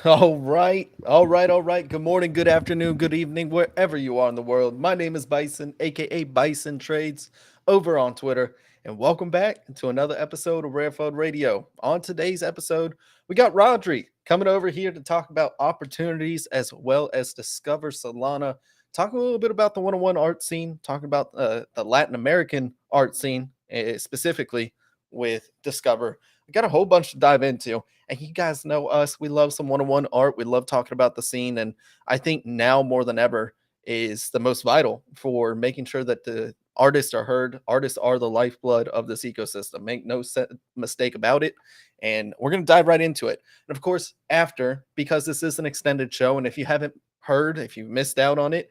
All right. Good morning, good afternoon, good evening, wherever you are in the world. My name is Bison, aka Bison Trades, over on Twitter, and welcome back to another episode of RareFUD Radio. On today's episode, we got Rodri coming over here to talk about opportunities as well as Discover Solana, talking a little bit about the one-on-one art scene, talking about the Latin American art scene, specifically with Discover. We got a whole bunch to dive into. And you guys know us. We love some one-on-one art. We love talking about the scene. And I think now more than ever is the most vital for making sure that the artists are heard. Artists are the lifeblood of this ecosystem. Make no mistake about it. And we're going to dive right into it. And of course, after, because this is an extended show, and if you haven't heard, if you missed out on it,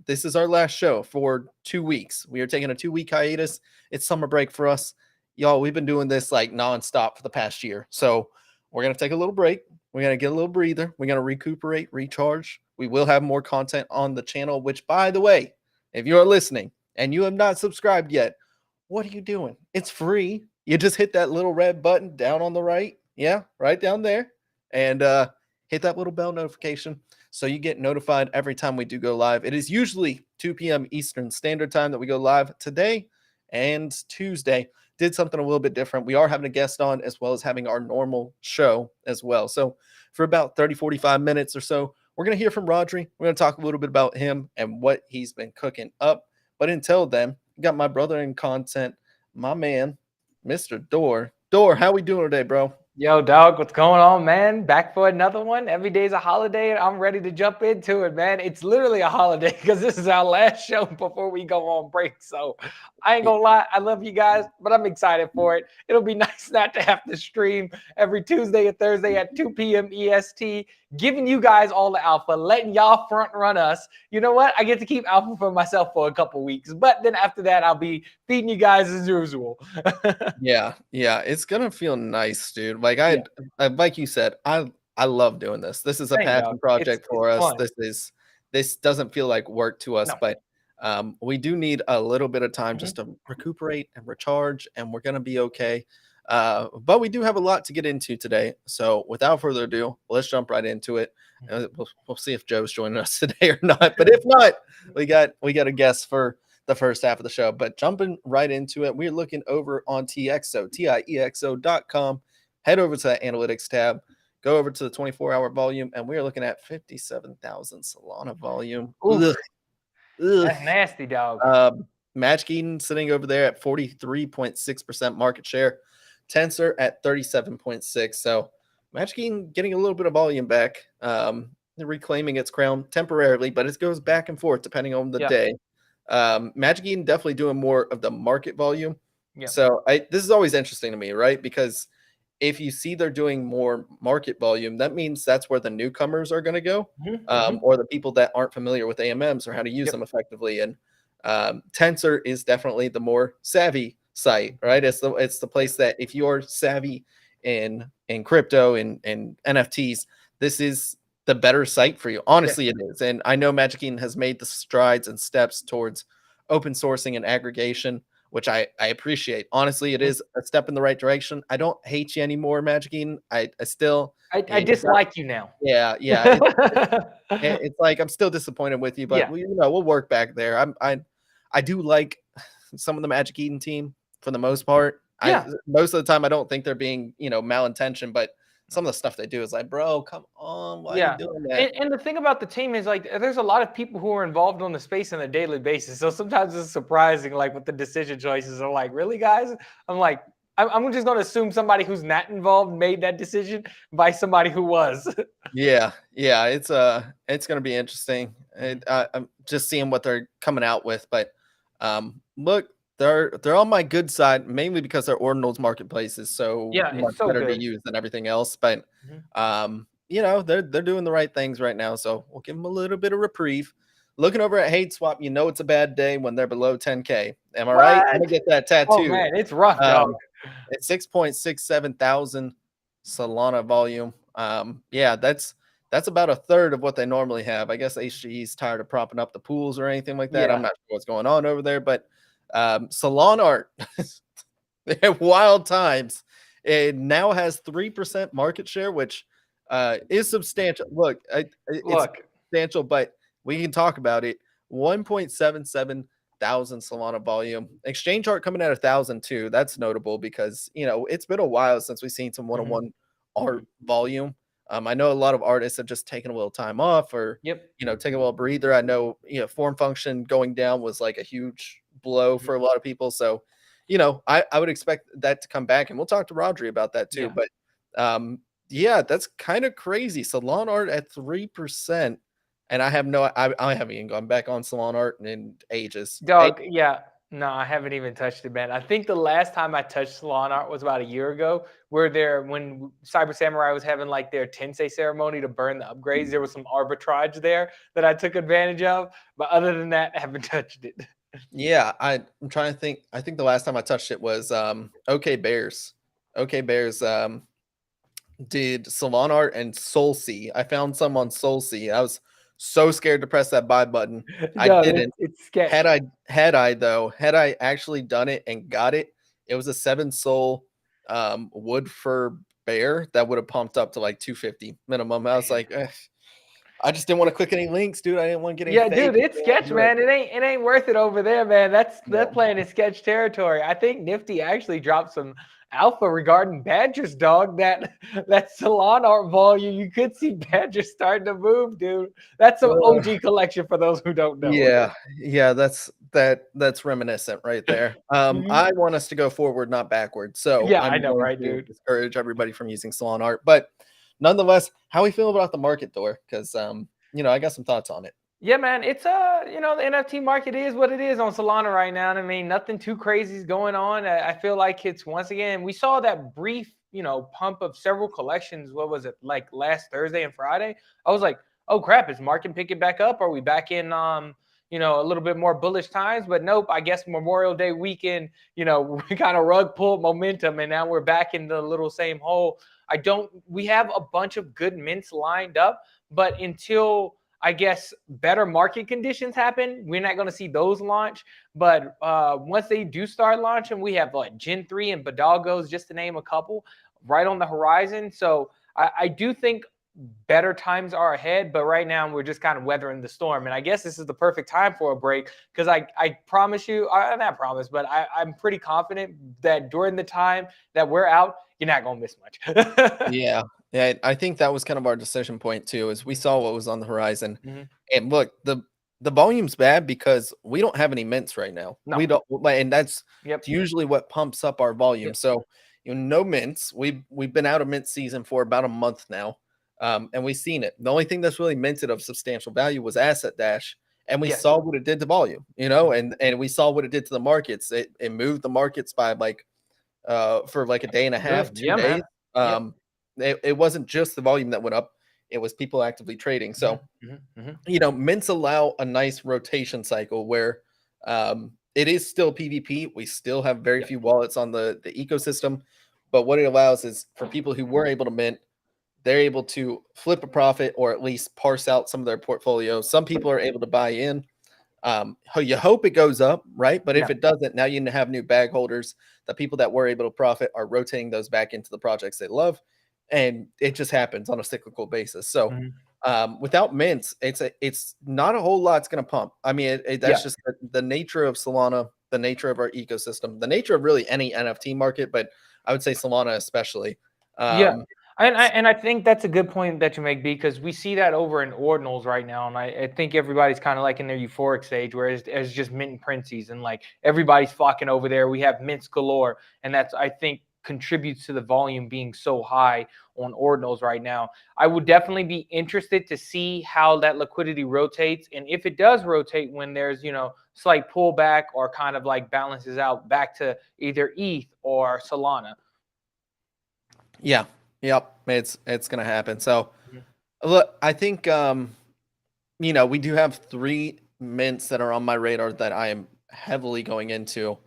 this is our last show for 2 weeks. We are taking a 2-week hiatus. It's summer break for us. Y'all, we've been doing this like nonstop for the past year. So we're going to take a little break. We're going to get a little breather. We're going to recuperate, recharge. We will have more content on the channel, which, by the way, if you are listening and you have not subscribed yet, what are you doing? It's free. You just hit that little red button down on the right. Yeah, right down there. And hit that little bell notification so you get notified every time we do go live. It is usually 2 p.m. Eastern Standard Time that we go live today and Tuesday. Did something a little bit different. We are having a guest on as well as having our normal show as well. So for about 30, 45 minutes or so, we're going to hear from Rodri. We're going to talk a little bit about him and what he's been cooking up. But until then, I got my brother in content, my man, Mr. Door. Door, how we doing today, bro? Yo, dog, what's going on, man? Back for another one. Every day's a holiday, and I'm ready to jump into it, man. It's literally a holiday because this is our last show before we go on break. So I ain't gonna lie, I love you guys, but I'm excited for it. It'll be nice not to have to stream every Tuesday and Thursday at 2 p.m. EST, giving you guys all the alpha, letting y'all front run us. You know what? I get to keep alpha for myself for a couple weeks, but then after that, I'll be feeding you guys as usual. Yeah, it's gonna feel nice, dude. Like Yeah, like you said, I love doing this. This is a same, dog. passion It's project it's for us. fun. This doesn't feel like work to us, No. but we do need a little bit of time just Mhm. to recuperate and recharge, and we're gonna be okay. But we do have a lot to get into today. So without further ado, let's jump right into it. We'll see if Joe's joining us today or not. But if not, we got a guest for the first half of the show. But jumping right into it, we're looking over on TXO, TIEXO.com. Head over to the analytics tab, go over to the 24-hour volume, and we are looking at 57,000 Solana volume. Ugh, Oof, ugh. that's nasty, dog. Match Keaton sitting over there at 43.6% market share, Tensor at 37.6. So Match Keaton getting a little bit of volume back, reclaiming its crown temporarily, but it goes back and forth depending on the Yep, day. Magic Eden definitely doing more of the market volume. yep. So this is always interesting to me, right? Because if you see they're doing more market volume, that means that's where the newcomers are going to go, Mhm, mhm. or the people that aren't familiar with AMMs or how to use Yep, them effectively. And Tensor is definitely the more savvy site, right? It's the yep, place that if you're savvy in crypto and NFTs, this is the better site for you. yeah. Honestly, it is. And I know Magic Eden has made the strides and steps towards open sourcing and aggregation, which I appreciate. Honestly, it Mhm. is a step in the right direction. I don't hate you anymore, Magic Eden. I still, I you got, dislike you now. yeah. It's like I'm still disappointed with you, but Yeah, we'll work back there. I do like some of the Magic Eden team for the most part. I yeah, Most of the time I don't think they're being malintentioned, but some of the stuff they do is like, bro, come on, why are you yeah. doing that? And the thing about the team is like there's a lot of people who are involved on the space on a daily basis. So sometimes it's surprising, like what the decision choices are like. Really, guys? I'm like, I'm just gonna assume somebody who's not involved made that decision by somebody who was. Yeah, it's gonna be interesting. I'm just seeing what they're coming out with, but look, they're on my good side mainly because their Ordinals marketplace is so Yeah, much it's so better to good. use than everything else. But Mhm. they're doing the right things right now, so we'll give them a little bit of reprieve. Looking over at Hate Swap, it's a bad day when they're below 10K. Am I right? I'm gonna What? get that Oh tattooed. man, it's rough, dog. Um, at 6.67 thousand Solana volume. Yeah, that's about a third of what they normally have. I guess HGE's tired of propping up the pools or anything like that. I'm Yeah. not sure what's going on over there, but Solana art, they have wild times. It now has 3% market share, which is substantial. Look, it's Look, substantial, but we can talk about it. 1.77 thousand Solana volume. Exchange art coming at 1,002. That's notable because it's been a while since we've seen some mhm, one-on-one art volume. I know a lot of artists have just taken a little time off or yep. taking a little breather. I know form function going down was like a huge blow Mhm. for a lot of people. So I would expect that to come back, and we'll talk to Rodri about that too. Yeah. But um, yeah, that's kind of crazy. Salon art at 3%, and I haven't even gone back on salon art in ages. Dog, yeah. No, I haven't even touched it, man. I think the last time I touched salon art was about a year ago, where there when Cyber Samurai was having like their Tensei ceremony to burn the upgrades. There was some arbitrage there that I took advantage of. But other than that, I haven't touched it. Yeah, I'm trying to think. I think the last time I touched it was OK Bears. OK Bears did Salon Art and Soulsea. I found some on Soulsea. I was so scared to press that buy button. I Dog, didn't. it's sketch. Had I actually done it and got it, it was a 7 soul wood fur bear that would have pumped up to like 250 minimum. I was Man. like, "Ugh." I just didn't want to click any links, dude. I didn't want to get any Yeah, fake. dude, it's I didn't want to sketch, do it. man. It ain't worth it over there, man. That No. playing in sketch territory. I think Nifty actually dropped some alpha regarding Badgers, dog. That salon art volume, you could see Badgers starting to move, dude. That's some Uh, OG collection for those who don't know. yeah, yeah, that's reminiscent right there. I want us to go forward, not backward. So Yeah, I I'm know, going right, to dude? discourage everybody from using Solana art. But nonetheless, how we feel about the market, Thor? Because I got some thoughts on it. Yeah, man, it's the NFT market is what it is on Solana right now. And I mean, nothing too crazy is going on. I feel like it's once again, we saw that brief, pump of several collections. What was it, like last Thursday and Friday? I was like, oh crap, is market picking back up? Are we back in a little bit more bullish times? But nope, I guess Memorial Day weekend, we kind of rug pulled momentum and now we're back in the little same hole. We have a bunch of good mints lined up, but until I guess better market conditions happen, we're not going to see those launch. But once they do start launching, we have like Gen 3 and Badalgos, just to name a couple, right on the horizon. So I do think better times are ahead, but right now we're just kind of weathering the storm. And I guess this is the perfect time for a break because I promise you, not promise, but I'm pretty confident that during the time that we're out, you're not going to miss much. Yeah. Yeah, I think that was kind of our decision point too, is we saw what was on the horizon. And look, the volume's bad because we don't have any mints right now. No. We don't, and that's Yep. usually what pumps up our volume. Yep. So, no mints. We've been out of mint season for about a month now. And we've seen it. The only thing that's really minted of substantial value was Asset Dash. And we Yes. saw what it did to volume, and we saw what it did to the markets. It moved the markets by like for like a day and a half, 2 days. Man. It wasn't just the volume that went up, it was people actively trading. So, mints allow a nice rotation cycle where it is still PvP. We still have very few wallets on the ecosystem, but what it allows is for people who were able to mint, they're able to flip a profit or at least parse out some of their portfolio. Some people are able to buy in. You hope it goes up, right? But if it doesn't, now you have new bag holders. The people that were able to profit are rotating those back into the projects they love, and it just happens on a cyclical basis. So, without mints, it's not a whole lot's going to pump. I mean, that's just the nature of Solana, the nature of our ecosystem, the nature of really any NFT market, but I would say Solana especially. And I think that's a good point that you make, because we see that over in Ordinals right now, and I think everybody's kind of like in their euphoric stage where it's just mint and print season. Like everybody's flocking over there. We have mints galore, and that's, I think, contributes to the volume being so high on Ordinals right now. I would definitely be interested to see how that liquidity rotates, and if it does rotate when there's slight pullback or kind of like balances out back to either ETH or Solana. Yeah. Yep, it's gonna happen. So, look, I think we do have 3 mints that are on my radar that I am heavily going into.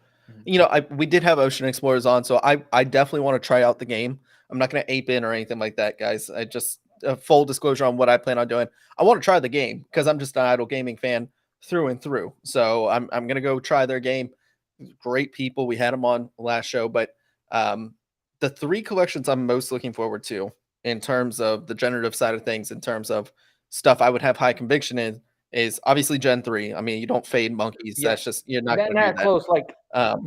We did have Ocean Explorers on, so I definitely want to try out the game. I'm not gonna ape in or anything like that, guys. I just full disclosure on what I plan on doing. I want to try the game because I'm just an idle gaming fan through and through. So I'm gonna go try their game. Great people. We had them on last show, but the 3 collections I'm most looking forward to in terms of the generative side of things, in terms of stuff I would have high conviction in, is obviously Gen 3. I mean, you don't fade monkeys. That's just, you're not going to do that. Close. Like,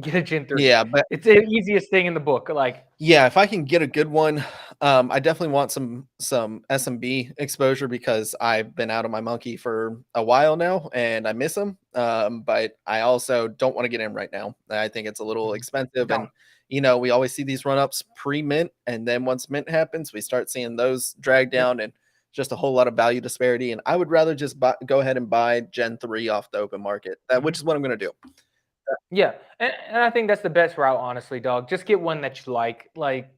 get a Gen 3. Yeah, but it's the easiest thing in the book. Like, yeah, if I can get a good one, I definitely want some SMB exposure because I've been out of my monkey for a while now and I miss them. But I also don't want to get in right now. I think it's a little expensive, and we always see these run-ups pre-mint, and then once mint happens, we start seeing those drag down and just a whole lot of value disparity. And I would rather just go ahead and buy Gen 3 off the open market, which is what I'm going to do. Yeah, and I think that's the best route, honestly, dog. Just get one that you like. Like,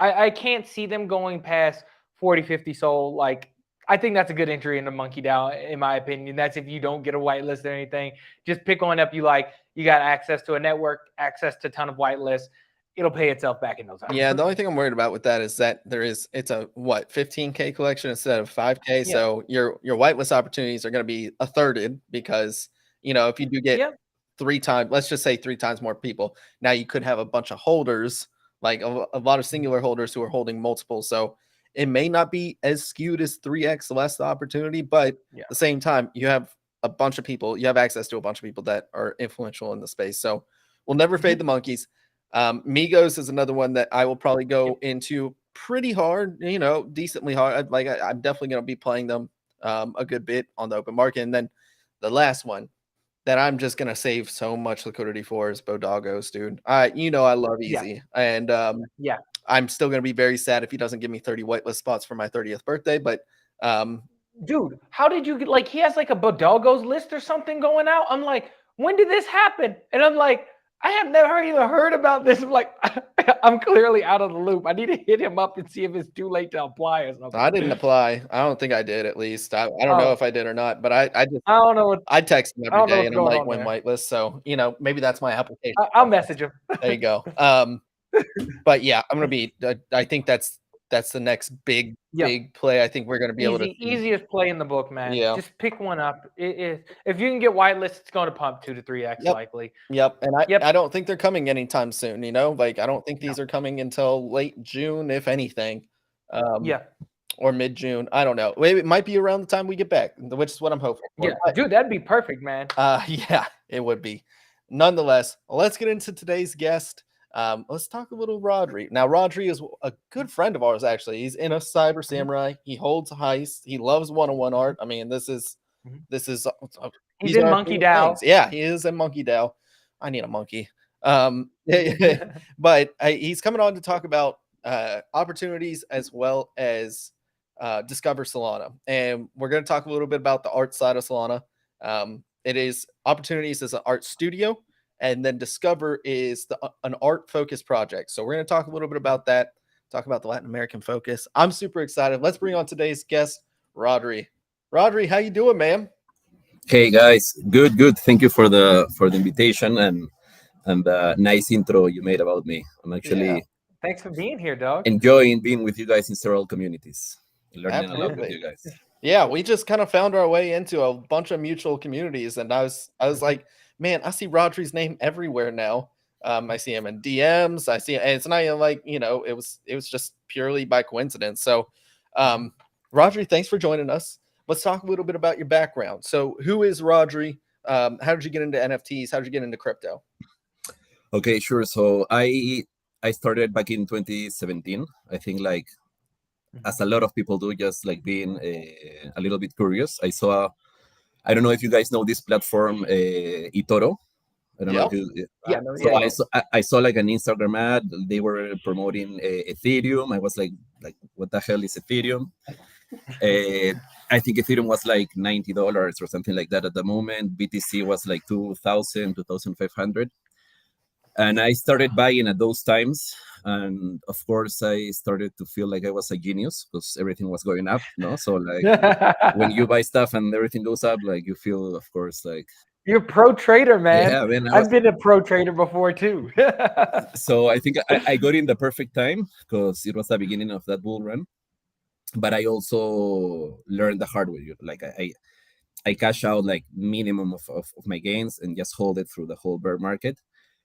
I can't see them going past 40, 50 soul. Like, I think that's a good entry into Monkey DAO, in my opinion. That's if you don't get a whitelist or anything. Just pick one up you like. You got access to a network, access to a ton of whitelists. It'll pay itself back in no time. Yeah, the only thing I'm worried about with that is that it's a 15K collection instead of 5K. Yeah. So your whitelist opportunities are going to be a thirded because if you do get 3 times, let's just say 3 times more people, now you could have a bunch of holders, like a lot of singular holders who are holding multiple. So it may not be as skewed as 3x less the opportunity, but at the same time, you have a bunch of people, you have access to a bunch of people that are influential in the space. So we'll never fade the monkeys. Migos is another one that I will probably go into pretty hard, decently hard. I'm definitely going to be playing them a good bit on the open market. And then the last one that I'm just gonna save so much liquidity for is Bodogos, dude. I love Easy, and Yeah. I'm still gonna be very sad if he doesn't give me 30 whitelist spots for my 30th birthday. But Dude, how did you get, like, he has like a Bodogos list or something going out? I'm like, when did this happen? And I'm like, I have never even heard about this. I'm like, I'm clearly out of the loop. I need to hit him up and see if it's too late to apply or something. I didn't apply. I don't think I did. At least I don't know if I did or not. But I don't know what I text him I every don't know day, what's and I'm going like, on when there. whitelist. So maybe that's my application. I'll message him. There you go. But yeah, I'm gonna be. I think that's the next big play. I think we're gonna be able to see. Easiest play in the book, man. Yeah. Just pick one up. If you can get whitelist, it's going to pump 2 to 3x likely. Yep. And I don't think they're coming anytime soon. Like I don't think these are coming until late June, if anything. Or mid June. I don't know. It might be around the time we get back, which is what I'm hoping for. Yeah, dude, that'd be perfect, man. Yeah, it would be. Nonetheless, let's get into today's guest. Let's talk a little Rodri. Now, Rodri is a good friend of ours, actually. He's in a Cyber Samurai. He holds heist. He loves one-on-one art. I mean, this is he's in Monkey DAO. Yeah, he is in Monkey DAO. I need a monkey. But he's coming on to talk about opportunities as well as Discover Solana. And we're going to talk a little bit about the art side of Solana. It is opportunities as an art studio, and then Discover is an art-focused project. So we're going to talk a little bit about that, talk about the Latin American focus. I'm super excited. Let's bring on today's guest, Rodri. Rodri, how you doing, man? Hey guys, good. Thank you for the invitation and the nice intro you made about me. I'm actually thanks for being here, dog. Enjoying being with you guys in several communities, learning a lot with you guys. Yeah, we just kind of found our way into a bunch of mutual communities, and I was like, man, I see Rodri's name everywhere now. I see him in DMs. I see, and it's not even like it was just purely by coincidence. So, Rodri, thanks for joining us. Let's talk a little bit about your background. So, who is Rodri? How did you get into NFTs? How did you get into crypto? Okay, sure. So I started back in 2017. I think like as a lot of people do, just like being a little bit curious. I don't know if you guys know this platform, eToro. I don't know if you. I saw like an Instagram ad. They were promoting Ethereum. I was like, what the hell is Ethereum? I think Ethereum was like $90 or something like that at the moment. BTC was like 2,000, 2,500. And I started buying at those times. And of course, I started to feel like I was a genius because everything was going up. So like when you buy stuff and everything goes up, like you feel, of course, like you're a pro trader, man. Yeah, man. I've been a pro trader before too. So I think I got in the perfect time because it was the beginning of that bull run. But I also learned the hard way. Like I cash out like minimum of my gains and just hold it through the whole bear market.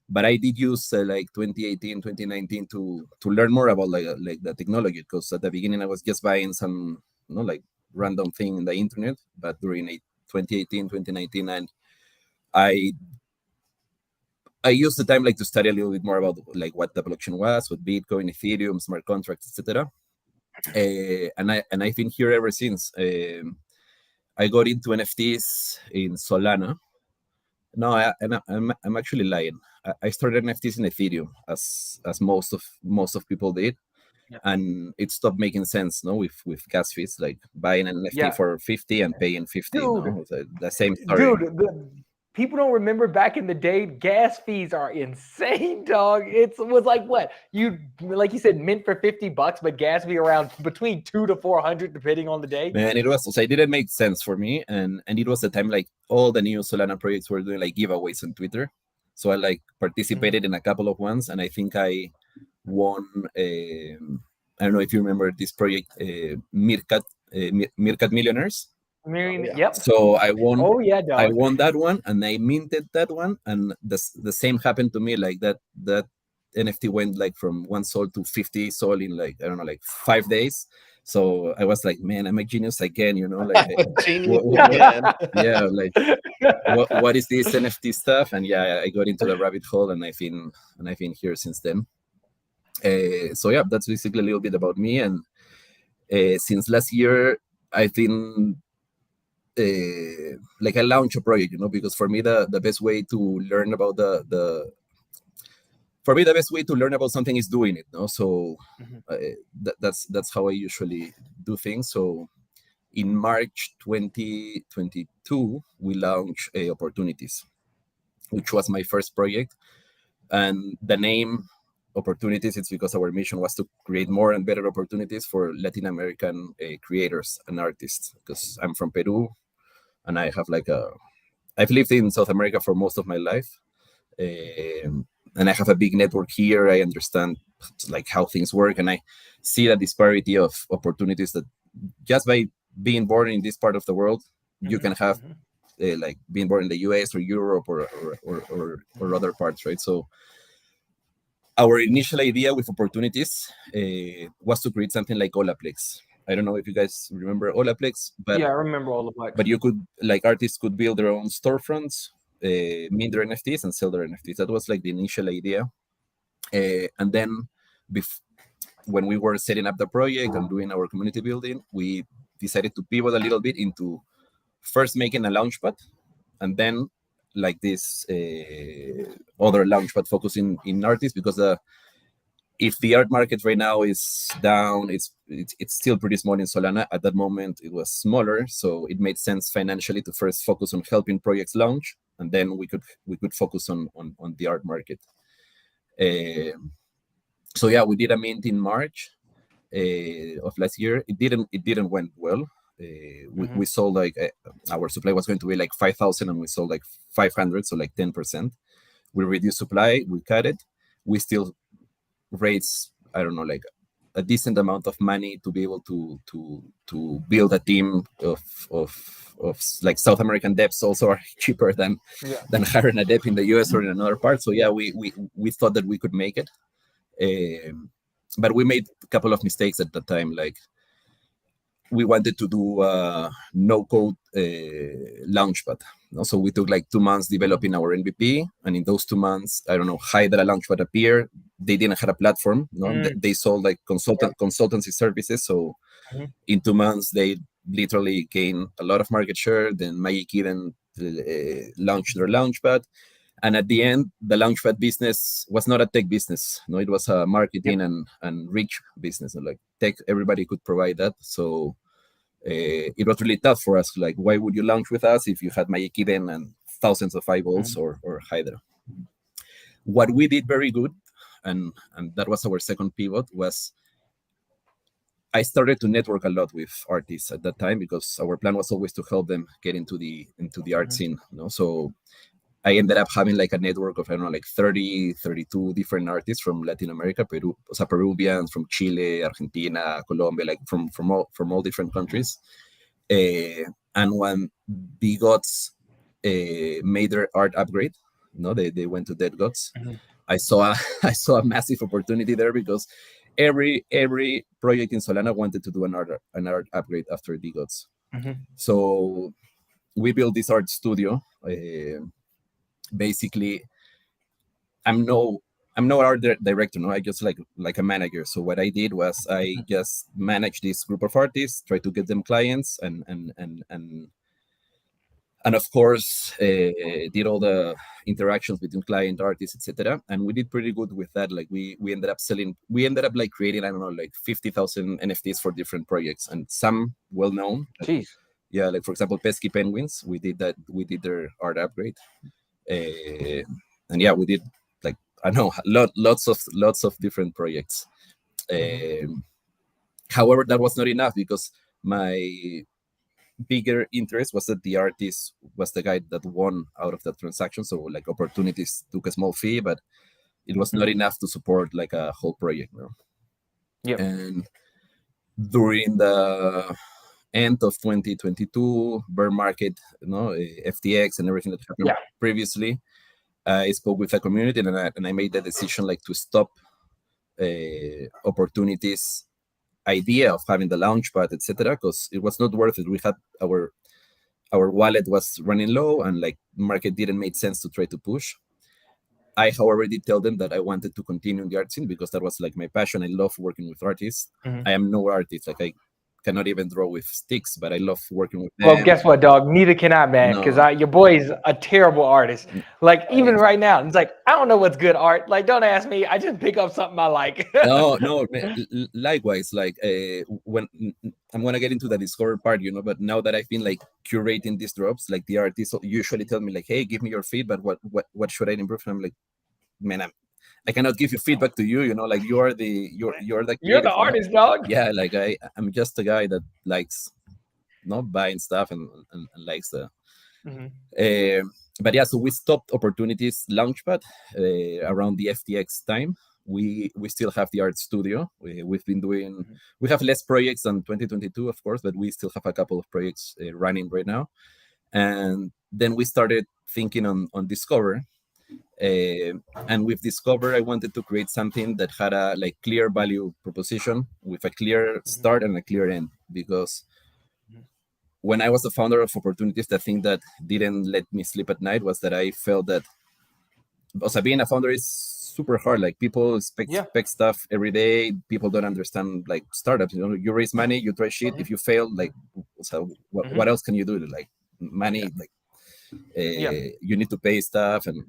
But I did use like 2018, 2019 to learn more about like the technology, because at the beginning I was just buying some like random thing in the internet. But during 2018, 2019, and I used the time like to study a little bit more about like what the blockchain was, what Bitcoin, Ethereum, smart contracts, etc. And I've been here ever since. I got into NFTs in Solana. No, I'm actually lying. I started NFTs in Ethereum, as most of people did, and it stopped making sense. With gas fees, like buying an NFT for 50 and paying 50. The same story. Dude, people don't remember back in the day. Gas fees are insane, dog. It was like what like you said, mint for $50, but gas fee around between 200 to 400 depending on the day. Man, it was. So it didn't make sense for me, and it was the time like all the new Solana projects were doing like giveaways on Twitter. So I like participated in a couple of ones, and I think I won. I don't know if you remember this project, Meerkat Millionaires. Yep. So I won. Oh yeah, dog. I won that one, and I minted that one, and the same happened to me. Like that NFT went like from 1 sol to 50 sol in like, I don't know, like 5 days. So I was like, man, I'm a genius again, like genius again. Yeah, like what is this NFT stuff? And yeah, I got into the rabbit hole, and I've been here since then. So yeah, that's basically a little bit about me. And since last year, I've been like I launch a project, because for me the best way to learn about the best way to learn about something is doing it, no? So that's how I usually do things. So in March 2022, we launched Opportunities, which was my first project. And the name Opportunities, it's because our mission was to create more and better opportunities for Latin American creators and artists. Because I'm from Peru, and I've lived in South America for most of my life. And I have a big network here. I understand like how things work, and I see the disparity of opportunities that just by being born in this part of the world, you can have like being born in the US or Europe or other parts, right? So our initial idea with Opportunities was to create something like Olaplex. I don't know if you guys remember Olaplex, but yeah, I remember all of that. But you could, like, artists could build their own storefronts, mint their NFTs, and sell their NFTs. That was like the initial idea. And then when we were setting up the project and doing our community building, we decided to pivot a little bit into first making a launchpad, and then like this other launchpad focusing in artists, because if the art market right now is down, it's still pretty small in Solana. At that moment, it was smaller, so it made sense financially to first focus on helping projects launch, and then we could focus on the art market. So yeah, we did a mint in March of last year. It didn't went well. We sold like our supply was going to be like 5,000, and we sold like 500, so like 10%. We reduced supply, we cut it. We still raise, I don't know, like a decent amount of money to be able to build a team of like South American devs. Also are cheaper than hiring a dev in the US or in another part. So yeah, we thought that we could make it, but we made a couple of mistakes at the time. Like, we wanted to do a no-code launchpad. So we took like 2 months developing our MVP, and in those 2 months, I don't know, Hydra launchpad appeared. They didn't have a platform. They sold like consultancy services. So in 2 months, they literally gained a lot of market share. Then Magic Eden launched their launchpad. And at the end, the launchpad business was not a tech business. No, it was a marketing and reach business. And like tech, everybody could provide that. So it was really tough for us. Like, why would you launch with us if you had Magic Eden and thousands of eyeballs or Hydra? What we did very good, and that was our second pivot, was I started to network a lot with artists at that time, because our plan was always to help them get into the art scene. So I ended up having like a network of, I don't know, like 30, 32 different artists from Latin America, Peruvians, from Chile, Argentina, Colombia, like from all different countries. And when the gods made their art upgrade, they went to Dead Gods. I saw a massive opportunity there, because every project in Solana wanted to do an art upgrade after the gods. So we built this art studio. Basically, I'm no art director. No, I just like a manager. So what I did was I just managed this group of artists, try to get them clients, and of course did all the interactions between client, artists, etc. And we did pretty good with that. Like we ended up like creating, I don't know, like 50,000 NFTs for different projects, and some well known. Jeez. Yeah, like for example, Pesky Penguins. We did that. We did their art upgrade. And yeah, we did like, I know, lots of different projects. However, that was not enough, because my bigger interest was that the artist was the guy that won out of that transaction. So like Opportunities took a small fee, but it was not enough to support like a whole project. And during the end of 2022, bear market, FTX and everything that happened previously, I spoke with the community, and I made the decision like to stop Opportunities idea of having the launchpad, etc., because it was not worth it. We had our wallet was running low, and like market didn't make sense to try to push. I, however, did tell them that I wanted to continue in the art scene, because that was like my passion. I love working with artists. I am no artist. Like, I cannot even draw with sticks, but I love working with them. Well, guess what, dog? Neither can I, man. Because No. your boy is a terrible artist. Like even right now, it's like I don't know what's good art. Like don't ask me. I just pick up something I like. No, likewise. Like when I'm gonna get into the Discover part, but now that I've been like curating these drops, like the artists usually tell me like, "Hey, give me your feedback. What should I improve?" And I'm like, "Man, I cannot give you feedback to you. Like you're the you're creative, the artist, dog. Yeah, like I'm just a guy that likes not buying stuff and likes the. But yeah, so we stopped Opportunities Launchpad around the FTX time. We still have the art studio. We've been doing. We have less projects than 2022, of course, but we still have a couple of projects running right now. And then we started thinking on Discover. And with Discover, I wanted to create something that had a like clear value proposition with a clear start and a clear end. Because when I was the founder of Opportunities, the thing that didn't let me sleep at night was that I felt that, also being a founder is super hard. Like people expect stuff every day. People don't understand like startups. You raise money, you try shit. If you fail, like, so what else can you do? Like money, like. You need to pay stuff, and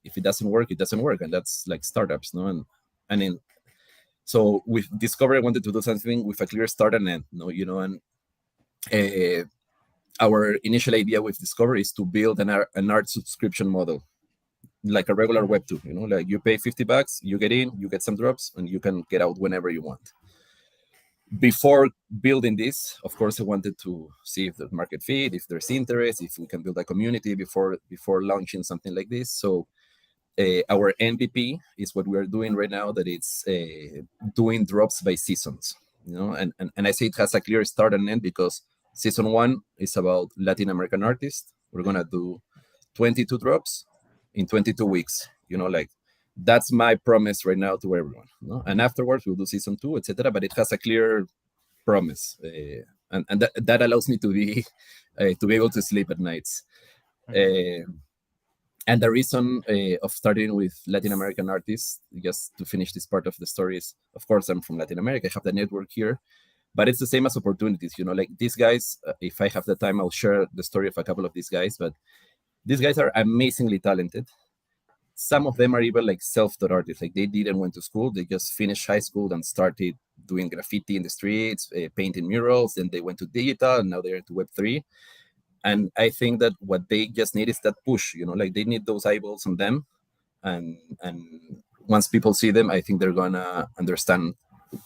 if it doesn't work, it doesn't work, and that's like startups, no? And so with Discover, I wanted to do something with a clear start and end, and our initial idea with Discover is to build an art subscription model, like a regular Web2, like you pay $50, you get in, you get some drops, and you can get out whenever you want. Before building this, of course, I wanted to see if there's market fit, if there's interest, if we can build a community before launching something like this. So our MVP is what we are doing right now, that it's doing drops by seasons, and I say it has a clear start and end because season 1 is about Latin American artists. We're going to do 22 drops in 22 weeks, like that's my promise right now to everyone. And afterwards we'll do season 2, etc. But it has a clear promise, and that allows me to be able to sleep at nights. And the reason of starting with Latin American artists, just to finish this part of the story, is, of course, I'm from Latin America. I have the network here, but it's the same as Opportunities. Like these guys, if I have the time, I'll share the story of a couple of these guys. But these guys are amazingly talented. Some of them are even like self-taught artists. Like they didn't went to school. They just finished high school and started doing graffiti in the streets, painting murals. Then they went to digital, and now they're into Web3. And I think that what they just need is that push. Like they need those eyeballs on them. And once people see them, I think they're gonna understand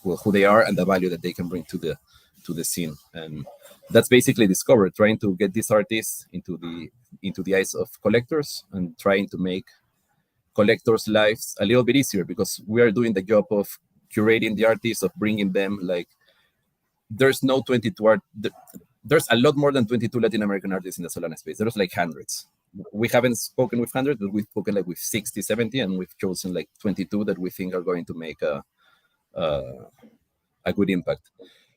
who they are and the value that they can bring to the scene. And that's basically Discover, trying to get these artists into the eyes of collectors and trying to make collectors' lives a little bit easier, because we are doing the job of curating the artists, of bringing them, like there's no 22 art. There's a lot more than 22 Latin American artists in the Solana space. There's like hundreds. We haven't spoken with hundreds, but we've spoken like with 60, 70, and we've chosen like 22 that we think are going to make a good impact.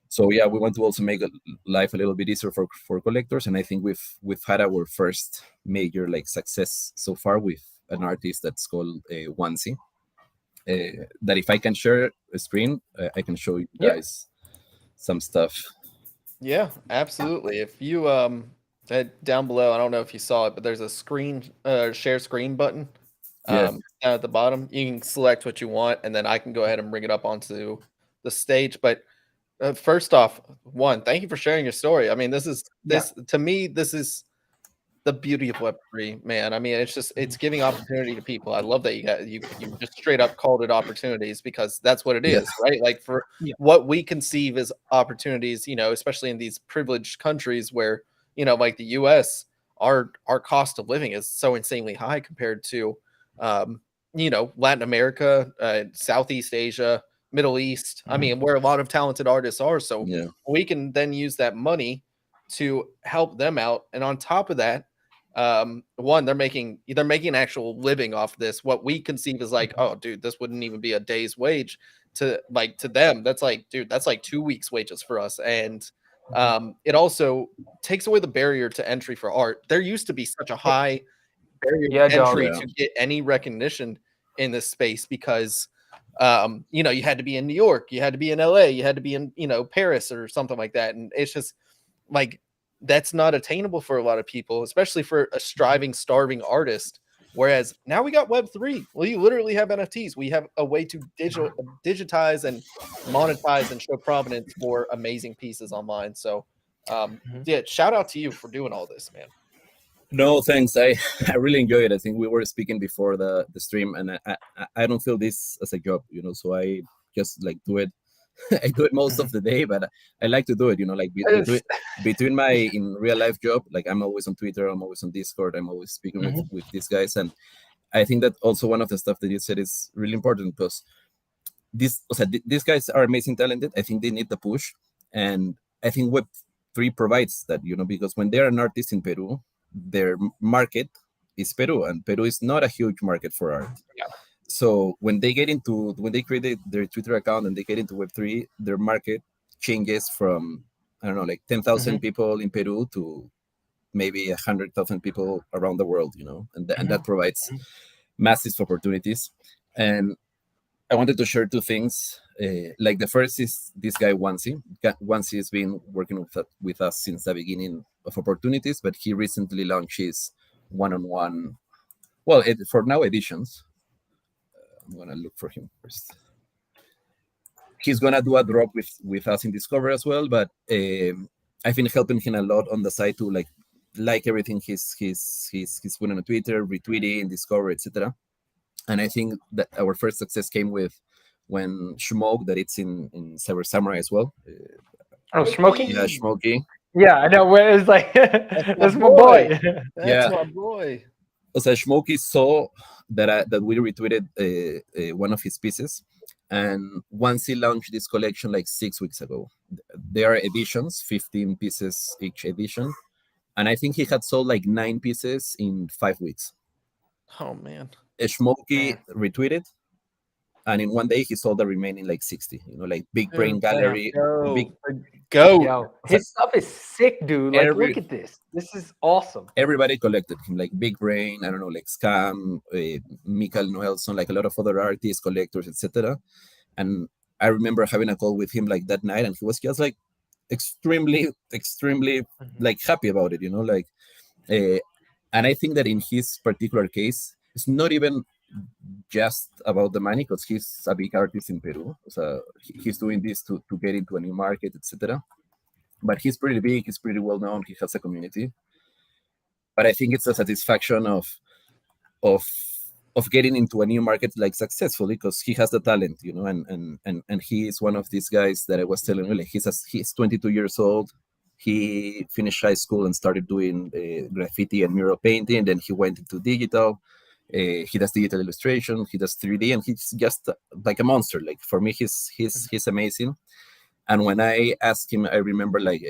So yeah, we want to also make life a little bit easier for collectors, and I think we've had our first major like success so far with an artist that's called Onesie. That if I can share a screen, I can show you guys some stuff. Yeah, absolutely. If you down below, I don't know if you saw it, but there's a share screen button down at the bottom. You can select what you want, and then I can go ahead and bring it up onto the stage. But first off, thank you for sharing your story. I mean, to me, this is the beauty of Web3, man. I mean, it's giving opportunity to people. I love that you just straight up called it opportunities, because that's what it is, right? Like for what we conceive as opportunities, especially in these privileged countries where, like the US, our cost of living is so insanely high compared to, Latin America, Southeast Asia, Middle East. I mean, where a lot of talented artists are. So we can then use that money to help them out. And on top of that, they're making an actual living off this. What we conceive is like, oh dude, this wouldn't even be a day's wage to them. That's like, dude, that's like 2 weeks wages for us. And it also takes away the barrier to entry for art. There used to be such a high barrier to entry to get any recognition in this space, because You had to be in New York, you had to be in LA, you had to be in, Paris or something like that. And it's just like, that's not attainable for a lot of people, especially for a striving, starving artist. Whereas now we got Web3. Well, you literally have NFTs. We have a way to digitize and monetize and show provenance for amazing pieces online. So, yeah, shout out to you for doing all this, man. No, thanks. I really enjoy it. I think we were speaking before the stream, and I don't feel this as a job, so I just like do it. I do it most of the day, but I like to do it, like between my in real life job, like I'm always on Twitter, I'm always on Discord, I'm always speaking with these guys. And I think that also one of the stuff that you said is really important, because these guys are amazing talented. I think they need the push. And I think Web3 provides that, because when they're an artist in Peru, their market is Peru, and Peru is not a huge market for art. Yeah. So when they create their Twitter account and they get into Web3, their market changes from, I don't know, like 10,000 people in Peru to maybe 100,000 people around the world, and that provides massive opportunities. And I wanted to share two things. Like the first is this guy, Wansi. Wansi has been working with us since the beginning of Opportunities, but he recently launched his one-on-one, for now, editions. I'm gonna look for him first. He's gonna do a drop with us in Discover as well, but I've been helping him a lot on the side to like everything he's putting on Twitter, retweeting, Discover, etc. And I think that our first success came when Smoke, that it's in Cyber Samurai as well. Smokey? Yeah, Smokey. Yeah, I know. Where it's like that's my boy. That's my boy. So Smokey saw that we retweeted one of his pieces, and once he launched this collection like 6 weeks ago, there are editions, 15 pieces each edition, and I think he had sold like 9 pieces in 5 weeks. Oh man! Smokey retweeted, and in one day he sold the remaining like 60. Like Big Brain Gallery. Yo, his stuff is sick, dude. Like, look at this. This is awesome. Everybody collected him, like Big Brain, I don't know, like Scam, Michael Noelson, like a lot of other artists, collectors, etc. And I remember having a call with him like that night, and he was just like extremely like happy about it, like. And I think that in his particular case, it's not even just about the money, because he's a big artist in Peru. So he's doing this to get into a new market, etc. But he's pretty big, he's pretty well known, he has a community. But I think it's a satisfaction of getting into a new market like successfully, because he has the talent, and he is one of these guys that I was telling you, like he's 22 years old. He finished high school and started doing graffiti and mural painting. Then he went into digital. He does digital illustration. He does 3D, and he's just like a monster. Like for me, he's amazing. And when I asked him, I remember like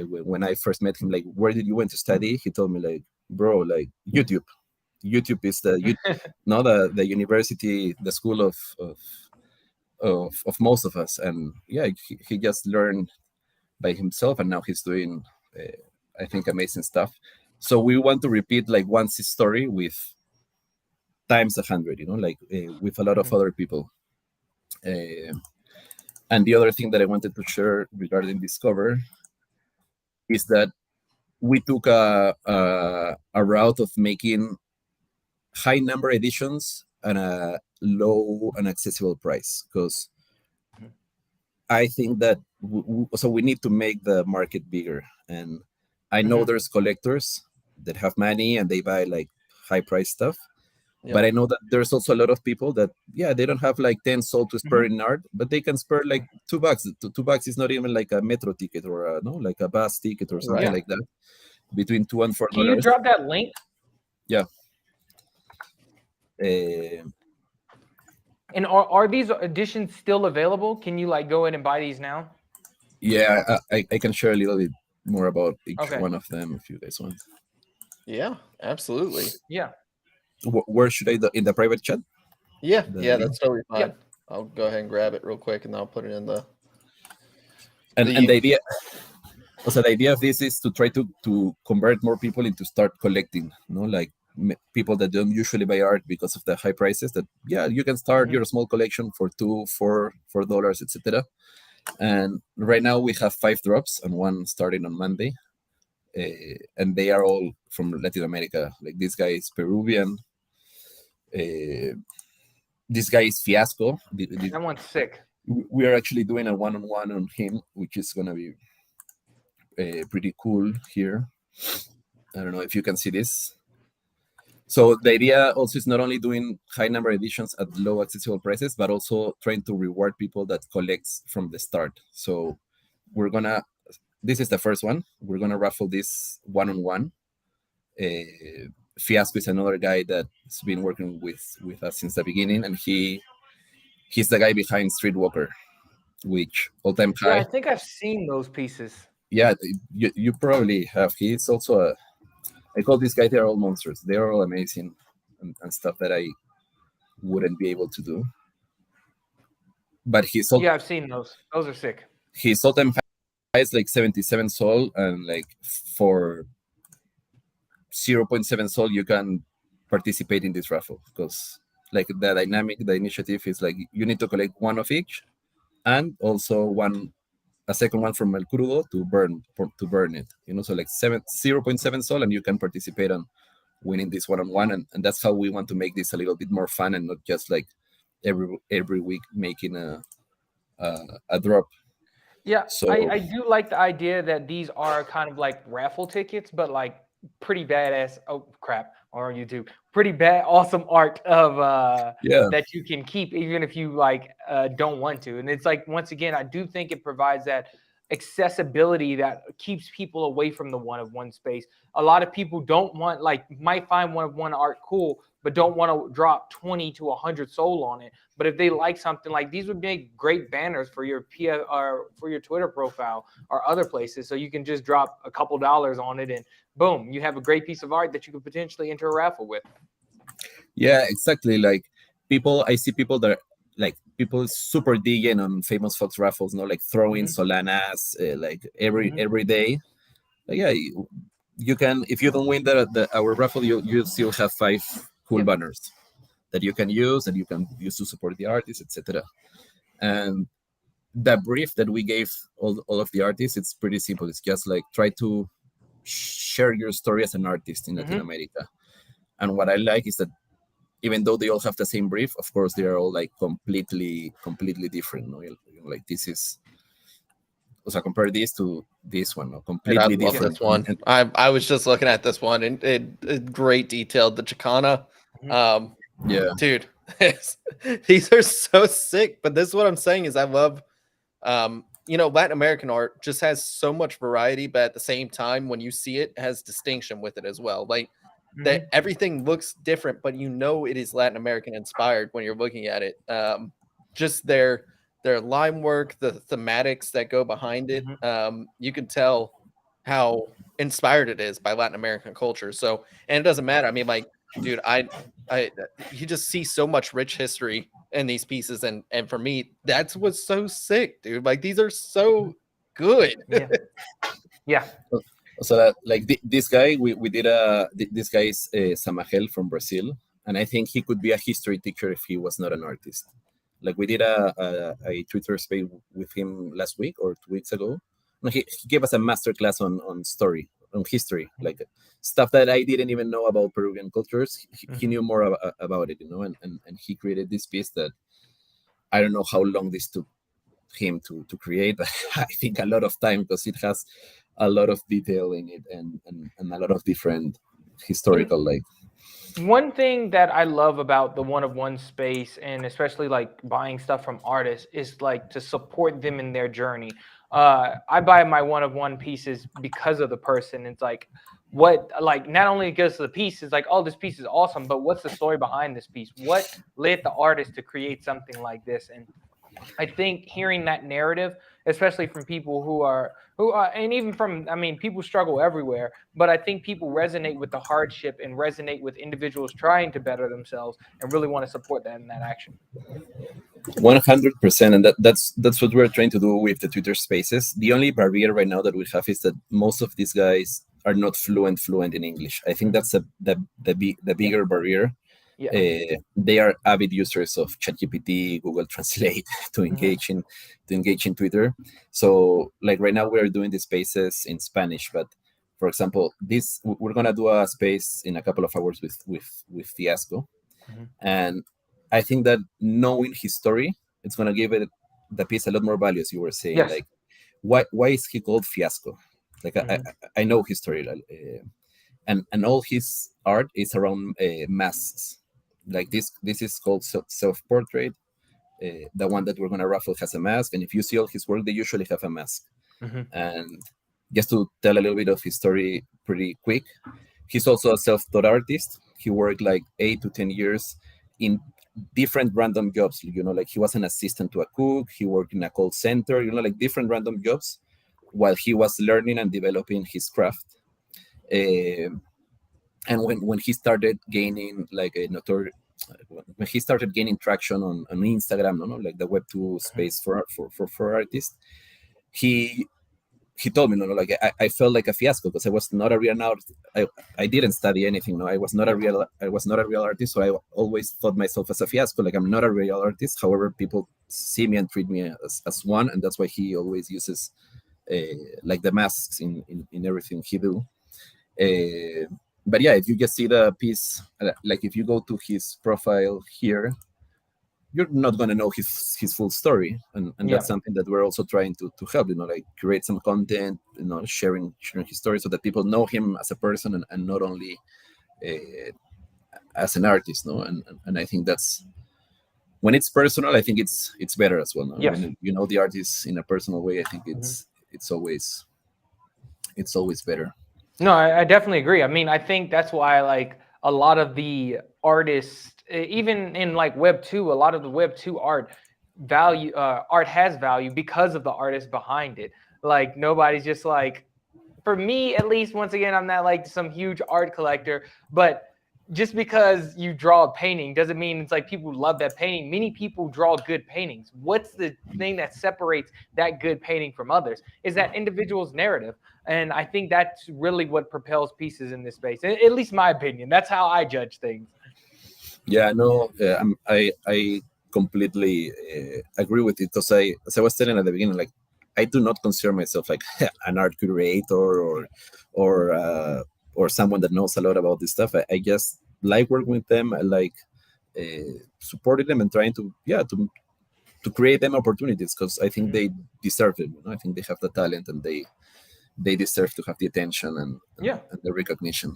when I first met him, like, where did you went to study? He told me like, bro, like YouTube. YouTube is not the university, the school of most of us. And yeah, he just learned by himself, and now he's doing I think amazing stuff. So we want to repeat like once his story with times 100, like with a lot of other people. And the other thing that I wanted to share regarding Discover is that we took a route of making high number editions and a low and accessible price, because I think that we need to make the market bigger. And I know there's collectors that have money and they buy like high price stuff. Yep. But I know that there's also a lot of people that, they don't have like 10 soul to spare in art, but they can spare like $2. $2 is not even like a metro ticket or like a bus ticket or something like that. Between $2 and $4. Can you drop that link? Yeah. And are these editions still available? Can you like go in and buy these now? Yeah, I can share a little bit more about each one of them if you guys want. Yeah, absolutely. Yeah. Where should I, in the private chat? Yeah, that's totally fine. Yeah. I'll go ahead and grab it real quick, and then I'll put it in the. And the idea, the idea of this is to try to convert more people into start collecting. Like people that don't usually buy art because of the high prices. That you can start your small collection for $4, etc. And right now we have 5 drops and one starting on Monday, and they are all from Latin America. Like this guy is Peruvian. This guy is Fiasco. That one's sick. We are actually doing a one-on-one on him, which is gonna be pretty cool here. I don't know if you can see this. So the idea also is not only doing high number editions at low accessible prices, but also trying to reward people that collects from the start. So this is the first one. We're gonna raffle this one-on-one. Fiasco is another guy that's been working with us since the beginning, and he's the guy behind Streetwalker, which all-time high. Yeah, I think I've seen those pieces. Yeah, you probably have. He's also I call these guys, they're all monsters. They're all amazing and stuff that I wouldn't be able to do. But I've seen those. Those are sick. His all-time high is like 77 sol, and like for 0.7 sol you can participate in this raffle, because like the initiative is like you need to collect one of each, and also a second one from El Crudo to burn it, so like 0.7 sol, and you can participate on winning this one-on-one, and that's how we want to make this a little bit more fun and not just like every week making a drop. Yeah, so I do like the idea that these are kind of like raffle tickets, but like pretty badass. Oh crap! Or on YouTube, pretty awesome art of that you can keep even if you like don't want to. And it's like, once again, I do think it provides that accessibility that keeps people away from the one-of-one space. A lot of people might find one-of-one art cool, but don't want to drop 20 to 100 sol on it. But if they like something like these, would make great banners for your or for your Twitter profile or other places, so you can just drop a couple dollars on it and boom, you have a great piece of art that you could potentially enter a raffle with. Yeah, exactly. Like I see people that like people super digging on Famous Fox raffles, like throwing Solanas like every day. But yeah, you can, if you don't win our raffle, you still have 5 cool banners that you can use and you can use to support the artists, etc. And the brief that we gave all of the artists, it's pretty simple. It's just like try to share your story as an artist in Latin America. And what I like is that even though they all have the same brief, of course they are all like completely different. Like this is, so compare this to this one, completely different. This one. I was just looking at this one, and it great detail. The Chicana, dude, these are so sick. But this is what I'm saying is I love, Latin American art just has so much variety, but at the same time, when you see it, has distinction with it as well. Like that everything looks different, but it is Latin American inspired when you're looking at it. Just their line work, the thematics that go behind it, you can tell how inspired it is by Latin American culture. So, and it doesn't matter. I mean, like, dude, you just see so much rich history in these pieces, and for me, that's what's so sick, dude. Like, these are so good. Yeah. So that, like this guy, we did this guy is Samahel from Brazil, and I think he could be a history teacher if he was not an artist. Like we did a Twitter space with him last week or 2 weeks ago. No, he gave us a master class on history, like stuff that I didn't even know about Peruvian cultures. He knew more about it, and he created this piece that I don't know how long this took him to create, but I think a lot of time, because it has a lot of detail in it and a lot of different historical One thing that I love about the one-of-one space, and especially like buying stuff from artists, is like to support them in their journey. I buy my one-of-one pieces because of the person. It's like, not only because of the piece, it's like, oh, this piece is awesome, but what's the story behind this piece? What led the artist to create something like this? And I think hearing that narrative, especially from people who are, and even from, people struggle everywhere, but I think people resonate with the hardship and resonate with individuals trying to better themselves and really want to support that in that action. 100%, and that's what we're trying to do with the Twitter Spaces. The only barrier right now that we have is that most of these guys are not fluent in English. I think that's the bigger barrier. Yeah. They are avid users of ChatGPT, Google Translate to engage in Twitter. So like right now we're doing the spaces in Spanish, but for example, we're gonna do a space in a couple of hours with Fiasco, and I think that knowing his story, it's gonna give it the piece a lot more value, as you were saying. Yes. Like, why is he called Fiasco? Like I know his story, and all his art is around masks. Like this is called self-portrait. The one that we're gonna raffle has a mask, and if you see all his work, they usually have a mask. And just to tell a little bit of his story pretty quick, he's also a self-taught artist. He worked like 8 to 10 years in different random jobs. Like he was an assistant to a cook, he worked in a call center, like different random jobs while he was learning and developing his craft. And when he started gaining when he started gaining traction on Instagram, like the Web2 space for artists, he told me, like I felt like a fiasco because I was not a real artist. I didn't study anything. I was not a real artist. So I always thought myself as a fiasco. Like I'm not a real artist. However, people see me and treat me as one, and that's why he always uses like the masks in everything he do. But yeah, if you just see the piece, like if you go to his profile here, you're not going to know his full story, and that's something that we're also trying to help, like create some content, sharing his story so that people know him as a person and not only as an artist, and I think that's when it's personal. I think it's better as well. Yes. When you know the artist in a personal way, I think it's always better. No, I definitely agree. I mean, I think that's why like a lot of the artists, even in like Web2, a lot of the Web2 art has value because of the artist behind it. Like nobody's just like, for me at least, once again, I'm not like some huge art collector, but just because you draw a painting doesn't mean it's like people love that painting. Many people draw good paintings. What's the thing that separates that good painting from others is that individual's narrative. And I think that's really what propels pieces in this space. At least my opinion. That's how I judge things. Yeah, no, I completely agree with it. Because as I was telling at the beginning, like I do not consider myself like an art curator or someone that knows a lot about this stuff. I just like working with them. I like supporting them and trying to create them opportunities because I think they deserve it. I think they have the talent and they deserve to have the attention and the recognition.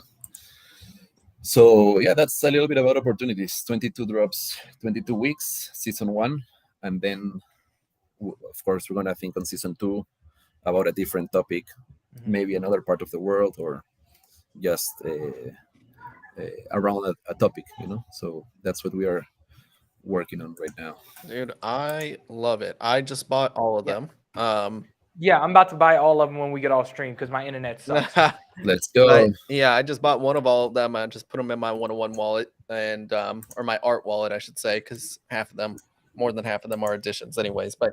So yeah, that's a little bit about opportunities. 22 drops, 22 weeks, season 1, and then of course we're gonna think on season 2 about a different topic, maybe another part of the world or just around a topic, So that's what we are working on right now. Dude, I love it. I just bought all of them. Yeah, I'm about to buy all of them when we get off stream because my internet sucks. Let's go. I just bought one of all of them. I just put them in my 101 wallet and or my art wallet, I should say, because more than half of them are editions anyways. But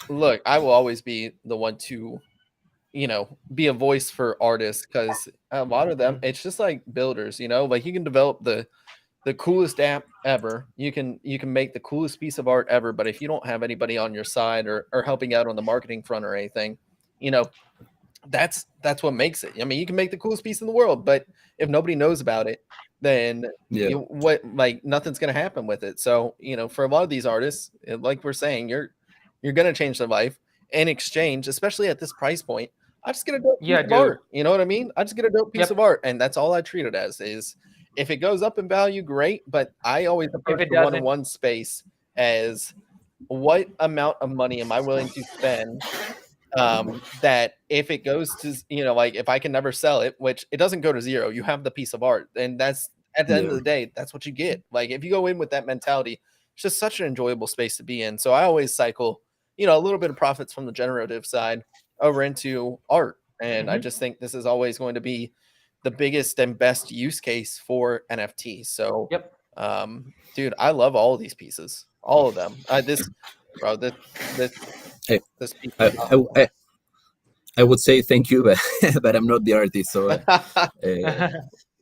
look, I will always be the one to be a voice for artists because a lot of them, it's just like builders, like you can develop the coolest app ever. You can make the coolest piece of art ever, but if you don't have anybody on your side or helping out on the marketing front or anything, that's what makes it. I mean, you can make the coolest piece in the world, but if nobody knows about it, then nothing's going to happen with it. So, for a lot of these artists, like we're saying, you're going to change their life in exchange, especially at this price point. I just get a dope piece of art. You know what I mean? I just get a dope piece of art, and that's all I treat it as is. If it goes up in value, great. But I always approach the one-on-one space as what amount of money am I willing to spend that if it goes to, like if I can never sell it, which it doesn't go to zero, you have the piece of art. And that's at the end of the day, that's what you get. Like if you go in with that mentality, it's just such an enjoyable space to be in. So I always cycle, a little bit of profits from the generative side over into art. And I just think this is always going to be the biggest and best use case for NFTs. So, dude, I love all of these pieces, all of them. I would say thank you, but but I'm not the artist. So,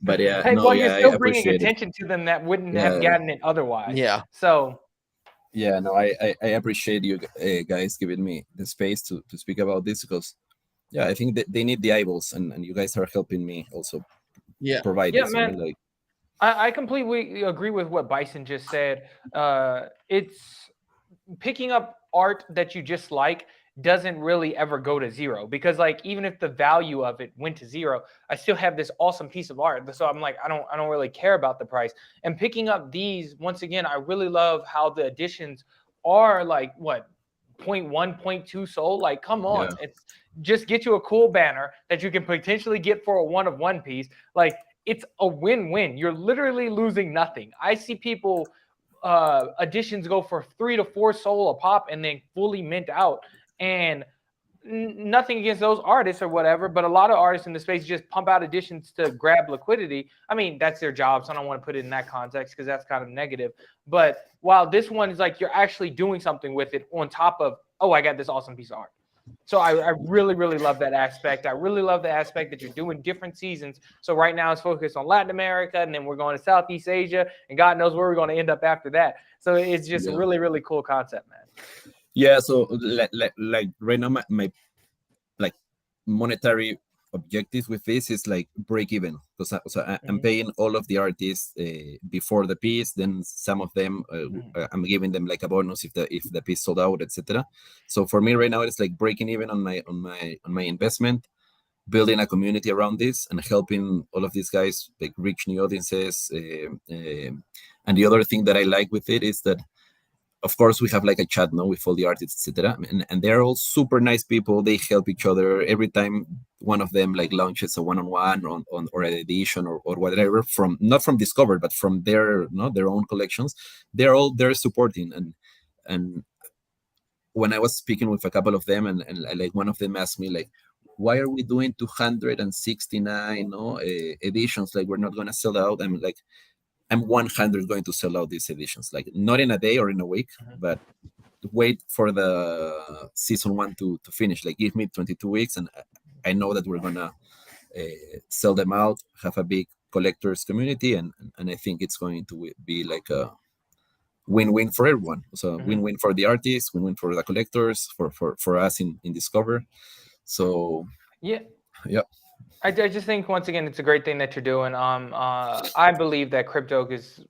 but yeah, Hey, no, well, yeah, you're I still bringing appreciate it. attention to them that wouldn't have Yeah, gotten it otherwise. Yeah. So yeah, no, I appreciate you guys giving me the space to speak about this, because yeah, I think that they need the eyeballs, and you guys are helping me also Yeah. provide yeah, this. man. Like, I completely agree with what Bison just said. It's picking up art that you just like doesn't really ever go to zero, because like even if the value of it went to zero, I still have this awesome piece of art. So I'm like, I don't really care about the price. And picking up these, once again, I really love how the editions are like what 0.1, 0.2 sold. Like, come on, yeah, it's just get you a cool banner that you can potentially get for a one of one piece. Like, it's a win-win. You're literally losing nothing. I see people editions go for 3 to 4 soul a pop and then fully mint out. And nothing against those artists or whatever, but a lot of artists in the space just pump out editions to grab liquidity. I mean, that's their job, so I don't want to put it in that context because that's kind of negative. But while this one is like you're actually doing something with it on top of, oh, I got this awesome piece of art. So I really, really love that aspect. I really love the aspect that you're doing different seasons. So right now it's focused on Latin America, and then we're going to Southeast Asia, and God knows where we're going to end up after that. So it's just a yeah, really, really cool concept, man. yeah. So like right now, my like monetary objective with this is like break even, because I'm paying all of the artists before the piece. Then some of them I'm giving them like a bonus if the piece sold out, etc. So for me right now, it's like breaking even on my investment, building a community around this, and helping all of these guys like reach new audiences. And the other thing that I like with it is that, of course, we have like a chat now with all the artists, etc. And they're all super nice people. They help each other every time one of them like launches a one-on-one on or an edition or whatever, from not from Discover but from their their own collections. They're all there supporting. And when I was speaking with a couple of them, and like one of them asked me like, why are we doing 269 editions? Like, we're not gonna sell out. I'm like, I'm 100 going to sell out these editions, like not in a day or in a week, but wait for the season one to finish. Like, give me 22 weeks, and I know that we're gonna sell them out, have a big collectors community, and I think it's going to be like a win-win for everyone. So win-win for the artists, win-win for the collectors, for us in Discover. So yeah. yeah. I just think once again it's a great thing that you're doing. I believe that crypto is,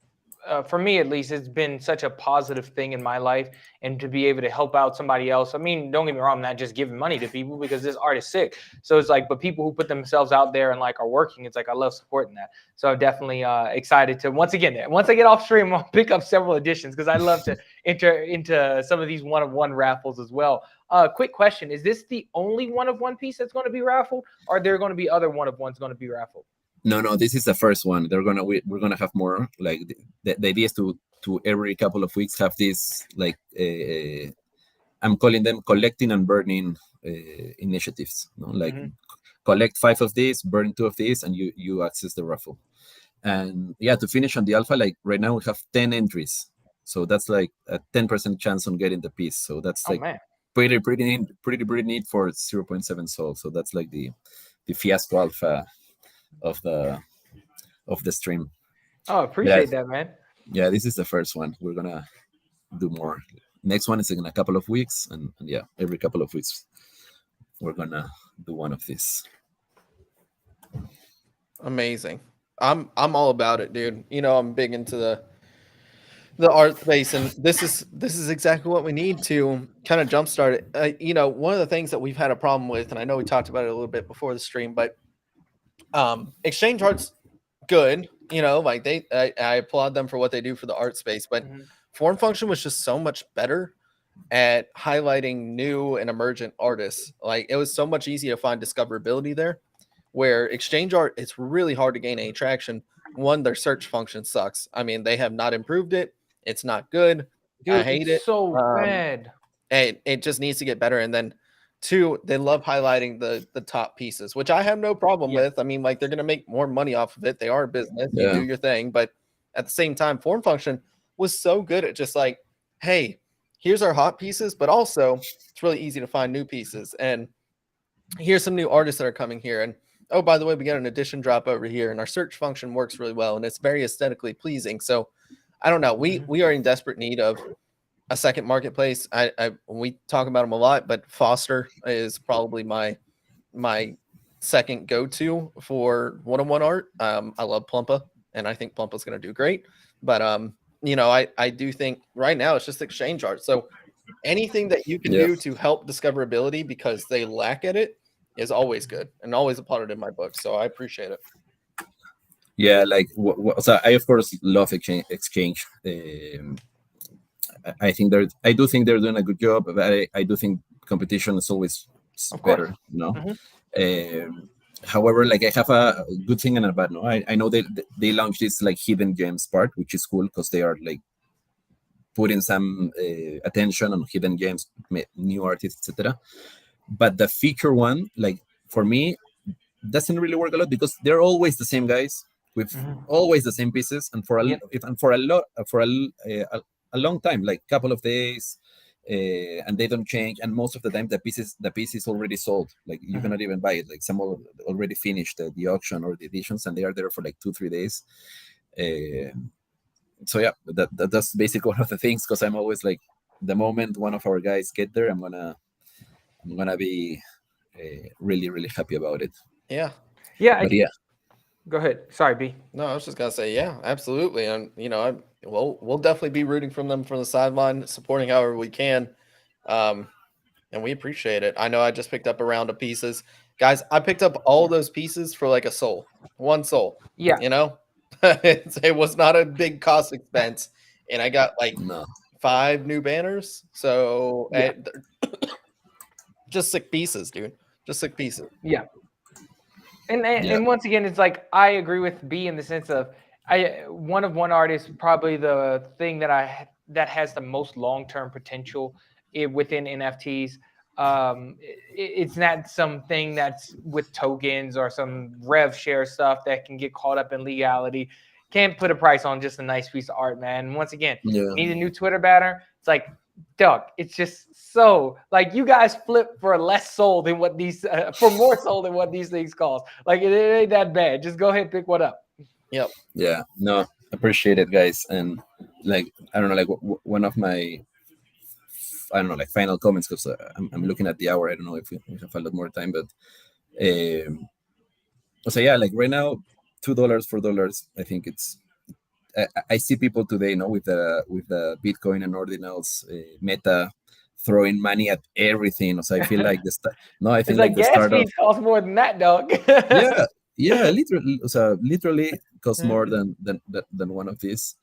for me at least, it's been such a positive thing in my life, and to be able to help out somebody else. I mean, don't get me wrong, I'm not just giving money to people because this art is sick. So it's like, but people who put themselves out there and like are working, it's like I love supporting that. So I'm definitely excited to once I get off stream, I'll pick up several editions because I love to enter into some of these one-of-one raffles as well. Quick question: is this the only one-of-one piece that's going to be raffled, or are there going to be other one-of-ones going to be raffled? No, this is the first one. We're gonna have more. Like the idea is to every couple of weeks have this like I'm calling them collecting and burning initiatives. Like collect 5 of these, burn 2 of these, and you access the raffle. And yeah, to finish on the alpha, like right now we have 10 entries, so that's like a 10% chance on getting the piece. So that's like pretty neat for 0.7 soul. So that's like the fiasco alpha of the stream. Oh, appreciate that, man. Yeah, this is the first one. We're gonna do more. Next one is in a couple of weeks, and yeah, every couple of weeks we're gonna do one of these. Amazing. I'm all about it, dude. You know, I'm big into the art space, and this is exactly what we need to kind of jumpstart it. You know, one of the things that we've had a problem with, and I know we talked about it a little bit before the stream, but exchange art's good. You know, like I applaud them for what they do for the art space, but Form Function was just so much better at highlighting new and emergent artists. Like, it was so much easier to find discoverability there, where exchange art, it's really hard to gain any traction. One, their search function sucks. I mean, they have not improved it. It's not good. Dude, I hate it. So bad. It just needs to get better. And then 2, they love highlighting the top pieces, which I have no problem with. I mean, like, they're going to make more money off of it. They are a business. You do your thing. But at the same time, Form Function was so good at just like, hey, here's our hot pieces, but also it's really easy to find new pieces. And here's some new artists that are coming here. And oh, by the way, we got an edition drop over here, and our search function works really well, and it's very aesthetically pleasing. So I don't know. We are in desperate need of a second marketplace. We talk about them a lot, but Foster is probably my second go-to for one-on-one art. I love Plumpa, and I think Plumpa's going to do great. But I do think right now it's just exchange art. So anything that you can do to help discoverability because they lack at it is always good and always a part of it in my book. So I appreciate it. Yeah, like so I of course love exchange. I do think they're doing a good job, but I do think competition is always better, you know. However, like I have a good thing and a bad. No, I know they launched this like hidden gems part, which is cool because they are like putting some attention on hidden gems, new artists, etc. But the feature one, like for me, doesn't really work a lot because they're always the same guys with always the same pieces, and for a long time, like couple of days, and they don't change. And most of the time, the piece is already sold. Like you cannot even buy it. Like some already finished the auction or the editions, and they are there for like 2-3 days. So yeah, that's basically one of the things. Because I'm always like, the moment one of our guys get there, I'm gonna be really, really happy about it. Yeah. Go ahead. Sorry, B. No, I was just gonna say, yeah, absolutely. And we'll definitely be rooting from them from the sideline, supporting however we can. And we appreciate it. I know I just picked up a round of pieces. Guys, I picked up all those pieces for like one soul. Yeah. It was not a big cost expense. And I got like 5 new banners. So just sick pieces, dude. Just sick pieces. Yeah. And once again, it's like I agree with B in the sense of one art is probably the thing that has the most long-term potential within NFTs. It's not something that's with tokens or some rev share stuff that can get caught up in legality. Can't put a price on just a nice piece of art, man. And once again, need a new Twitter banner. It's like, Doug, it's just so like you guys flip for less soul than what these for more soul than what these things cost. Like it ain't that bad. Just go ahead and pick one up. Yep. Yeah. No, appreciate it, guys. And like I don't know, like one of my final comments because I'm looking at the hour. I don't know if we have a lot more time, but so yeah, like right now, $2, $4. I think it's. I see people today, with the Bitcoin and Ordinals meta throwing money at everything. So I feel like I think like the gas start fees cost more than that, dog. literally costs more than one of these.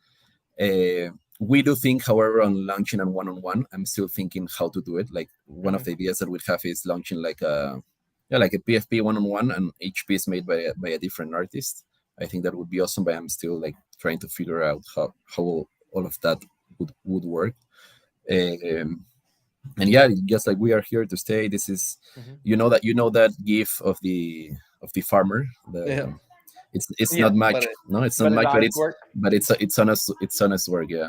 We do think, however, on launching on one-on-one. I'm still thinking how to do it. Like one of the ideas that we have is launching like a PFP one-on-one, and each piece made by a different artist. I think that would be awesome, but I'm still like trying to figure out how all of that would work. And yeah, just like we are here to stay. This is that gif of the farmer. It's not much. It's not much, but it's honest work. Yeah.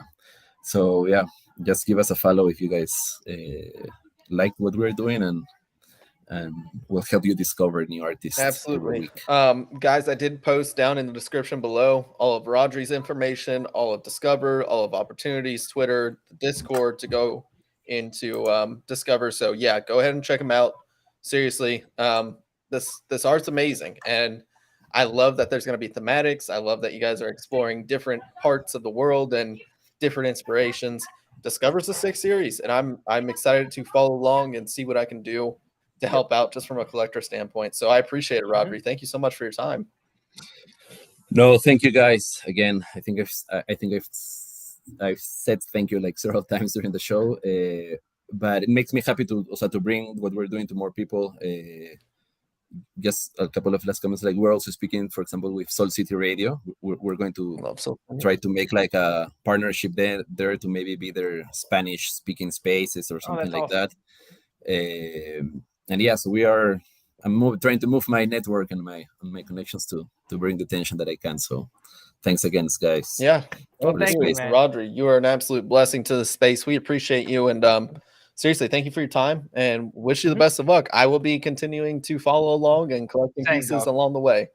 So yeah, just give us a follow if you guys like what we're doing, and we'll help you discover new artists. Absolutely. Guys, I did post down in the description below all of Rodri's information, all of Discover, all of Opportunities, Twitter, the Discord to go into Discover. So yeah, go ahead and check them out. Seriously, this art's amazing, and I love that there's going to be thematics. I love that you guys are exploring different parts of the world and different inspirations. Discover's a 6 series, and I'm excited to follow along and see what I can do to help out just from a collector standpoint. So I appreciate it, Rodri. Thank you so much for your time. No, thank you guys again. I think I've said thank you like several times during the show, but it makes me happy to bring what we're doing to more people. Just a couple of last comments. Like we're also speaking, for example, with Sol City Radio. We're going to try to make like a partnership there to maybe be their Spanish speaking spaces or something like that. And yeah, so I'm trying to move my network and my connections to bring the attention that I can. So thanks again, guys. Yeah. Well, thank you, man. Rodri, you are an absolute blessing to the space. We appreciate you. And seriously, thank you for your time and wish you the best of luck. I will be continuing to follow along and collecting Same, pieces dog. along the way.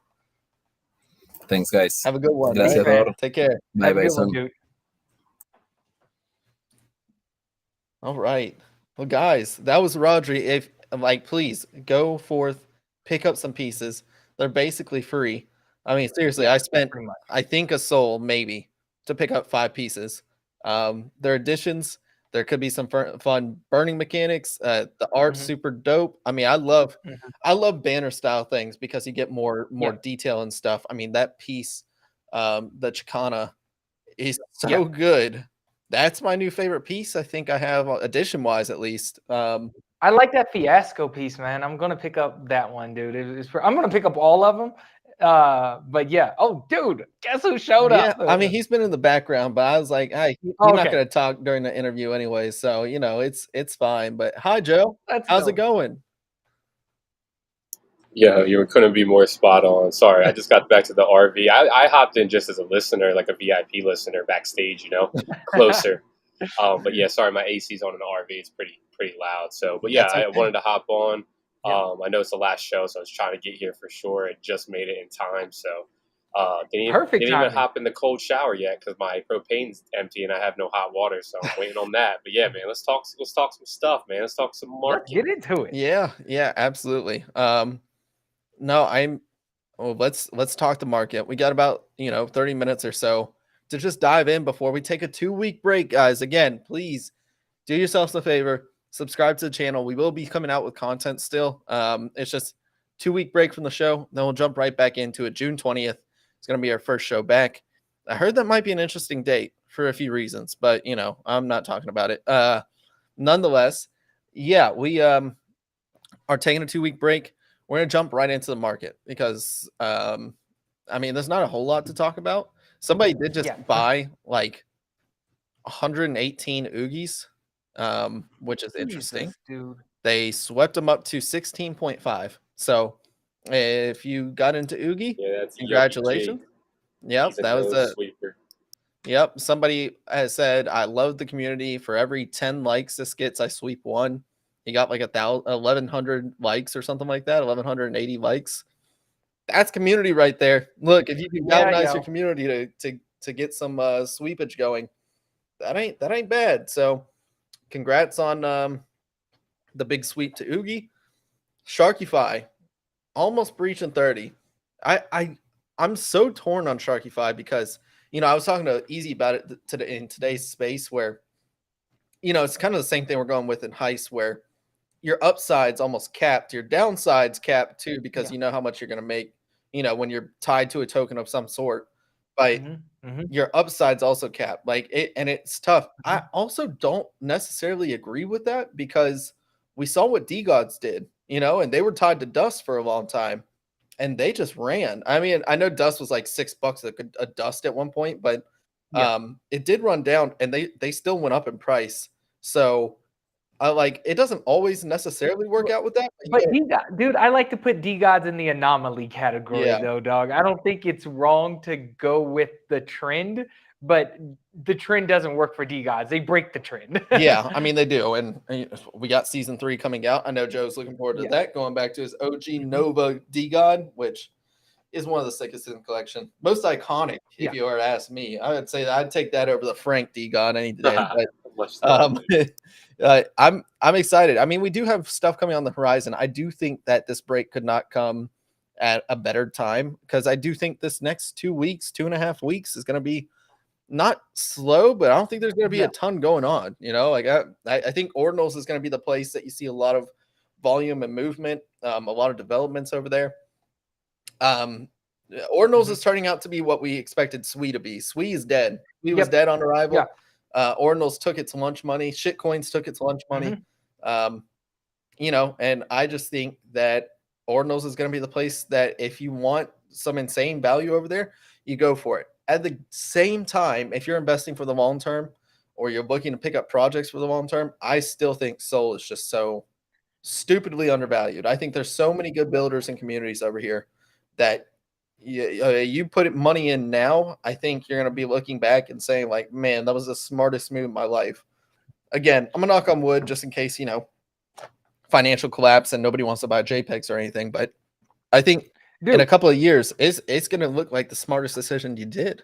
Thanks, guys. Have a good one. Gracias, man. Dor. Take care. Bye, Have a good one, Bison. dude. All right. Well, guys, that was Rodri. If please go forth, pick up some pieces. They're basically free. I mean, seriously, I spent, pretty much. I think, a soul maybe to pick up 5 pieces. Their additions, there could be some fun burning mechanics. The art's super dope. I mean, I love banner style things because you get more detail and stuff. I mean, that piece, the Chicana, is so good. That's my new favorite piece. I think I have edition wise, at least. I like that Fiasco piece, man. I'm gonna pick up that one, dude. I'm gonna pick up all of them. But yeah. Oh, dude, guess who showed up? I mean, he's been in the background, but I was like, hey, he's not gonna talk during the interview anyway, so you know, it's fine. But hi, Joe. How's it going? Yeah, you couldn't be more spot on. Sorry, I just got back to the RV. I hopped in just as a listener, like a VIP listener backstage, you know, closer. But yeah, sorry, my AC's on in the RV. It's pretty loud. So, but yeah, I wanted to hop on. I know it's the last show, so I was trying to get here for sure. It just made it in time. So, didn't even hop in the cold shower yet because my propane's empty and I have no hot water. So I'm waiting on that. But yeah, man, let's talk some stuff, man. Let's talk some market. Let's get into it. Yeah, absolutely. Let's talk the market. We got about 30 minutes or so to just dive in before we take a 2-week break, guys. Again, please do yourselves a favor, subscribe to the channel. We will be coming out with content still. It's just 2-week break from the show. Then we'll jump right back into it. June 20th is going to be our first show back. I heard that might be an interesting date for a few reasons, but I'm not talking about it. Nonetheless, yeah, we are taking a 2-week break. We're going to jump right into the market because, I mean, there's not a whole lot to talk about. Somebody did just buy like 118 Oogies, which is interesting. Dude. They swept them up to 16.5. So if you got into Oogie, congratulations. Yep, that was a sweeper. Yep, somebody has said, I love the community. For every 10 likes this gets, I sweep one. He got like 1,100 likes or something like that, 1,180 likes. That's community right there. Look, if you can galvanize your community to get some sweepage going, that ain't bad. So, congrats on the big sweep to Oogie. Sharkify, almost breaching 30. I'm so torn on Sharkify because I was talking to Easy about it in today's space where it's kind of the same thing we're going with in Heist where your upside's almost capped, your downside's capped too, because you know how much you're going to make, when you're tied to a token of some sort. But your upside's also capped. And it's tough. I also don't necessarily agree with that because we saw what DGods did, and they were tied to Dust for a long time, and they just ran. I mean, I know Dust was like $6 a dust at one point, but it did run down, and they still went up in price. So. It doesn't always necessarily work out with that. But dude, I like to put DGods in the anomaly category though, dog. I don't think it's wrong to go with the trend, but the trend doesn't work for DGods. They break the trend. Yeah, I mean, they do. And we got season 3 coming out. I know Joe's looking forward to that, going back to his OG Nova DGod, which is one of the sickest in the collection. Most iconic, if you were to ask me. I would say that I'd take that over the Frank DGod any day. But I'm excited. I mean, we do have stuff coming on the horizon. I do think that this break could not come at a better time because I do think this next 2.5 weeks is going to be not slow, but I don't think there's going to be a ton going on. I think Ordinals is going to be the place that you see a lot of volume and movement, a lot of developments over there. Ordinals is turning out to be what we expected Sui to be. Sui is dead. Sui was dead on arrival. Ordinals took its lunch money. Shitcoins took its lunch money. And I just think that Ordinals is going to be the place that if you want some insane value over there, you go for it. At the same time, if you're investing for the long term or you're looking to pick up projects for the long term, I still think Sol is just so stupidly undervalued. I think there's so many good builders and communities over here that you put money in now, I think you're going to be looking back and saying like, man, that was the smartest move in my life. again, I'm gonna knock on wood just in case, financial collapse and nobody wants to buy JPEGs or anything. But I think in a couple of years, it's gonna look like the smartest decision you did.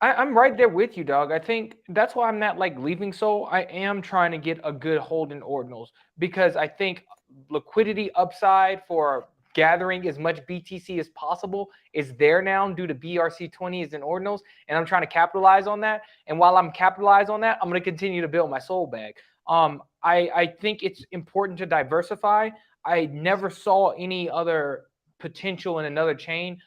I'm right there with you, dog. I think that's why I'm not like leaving Sol. I am trying to get a good hold in Ordinals because I think liquidity upside for gathering as much BTC as possible is there now due to BRC20s and Ordinals, and I'm trying to capitalize on that. And while I'm capitalized on that, I'm going to continue to build my Sol bag. I think it's important to diversify. I never saw any other potential in another chain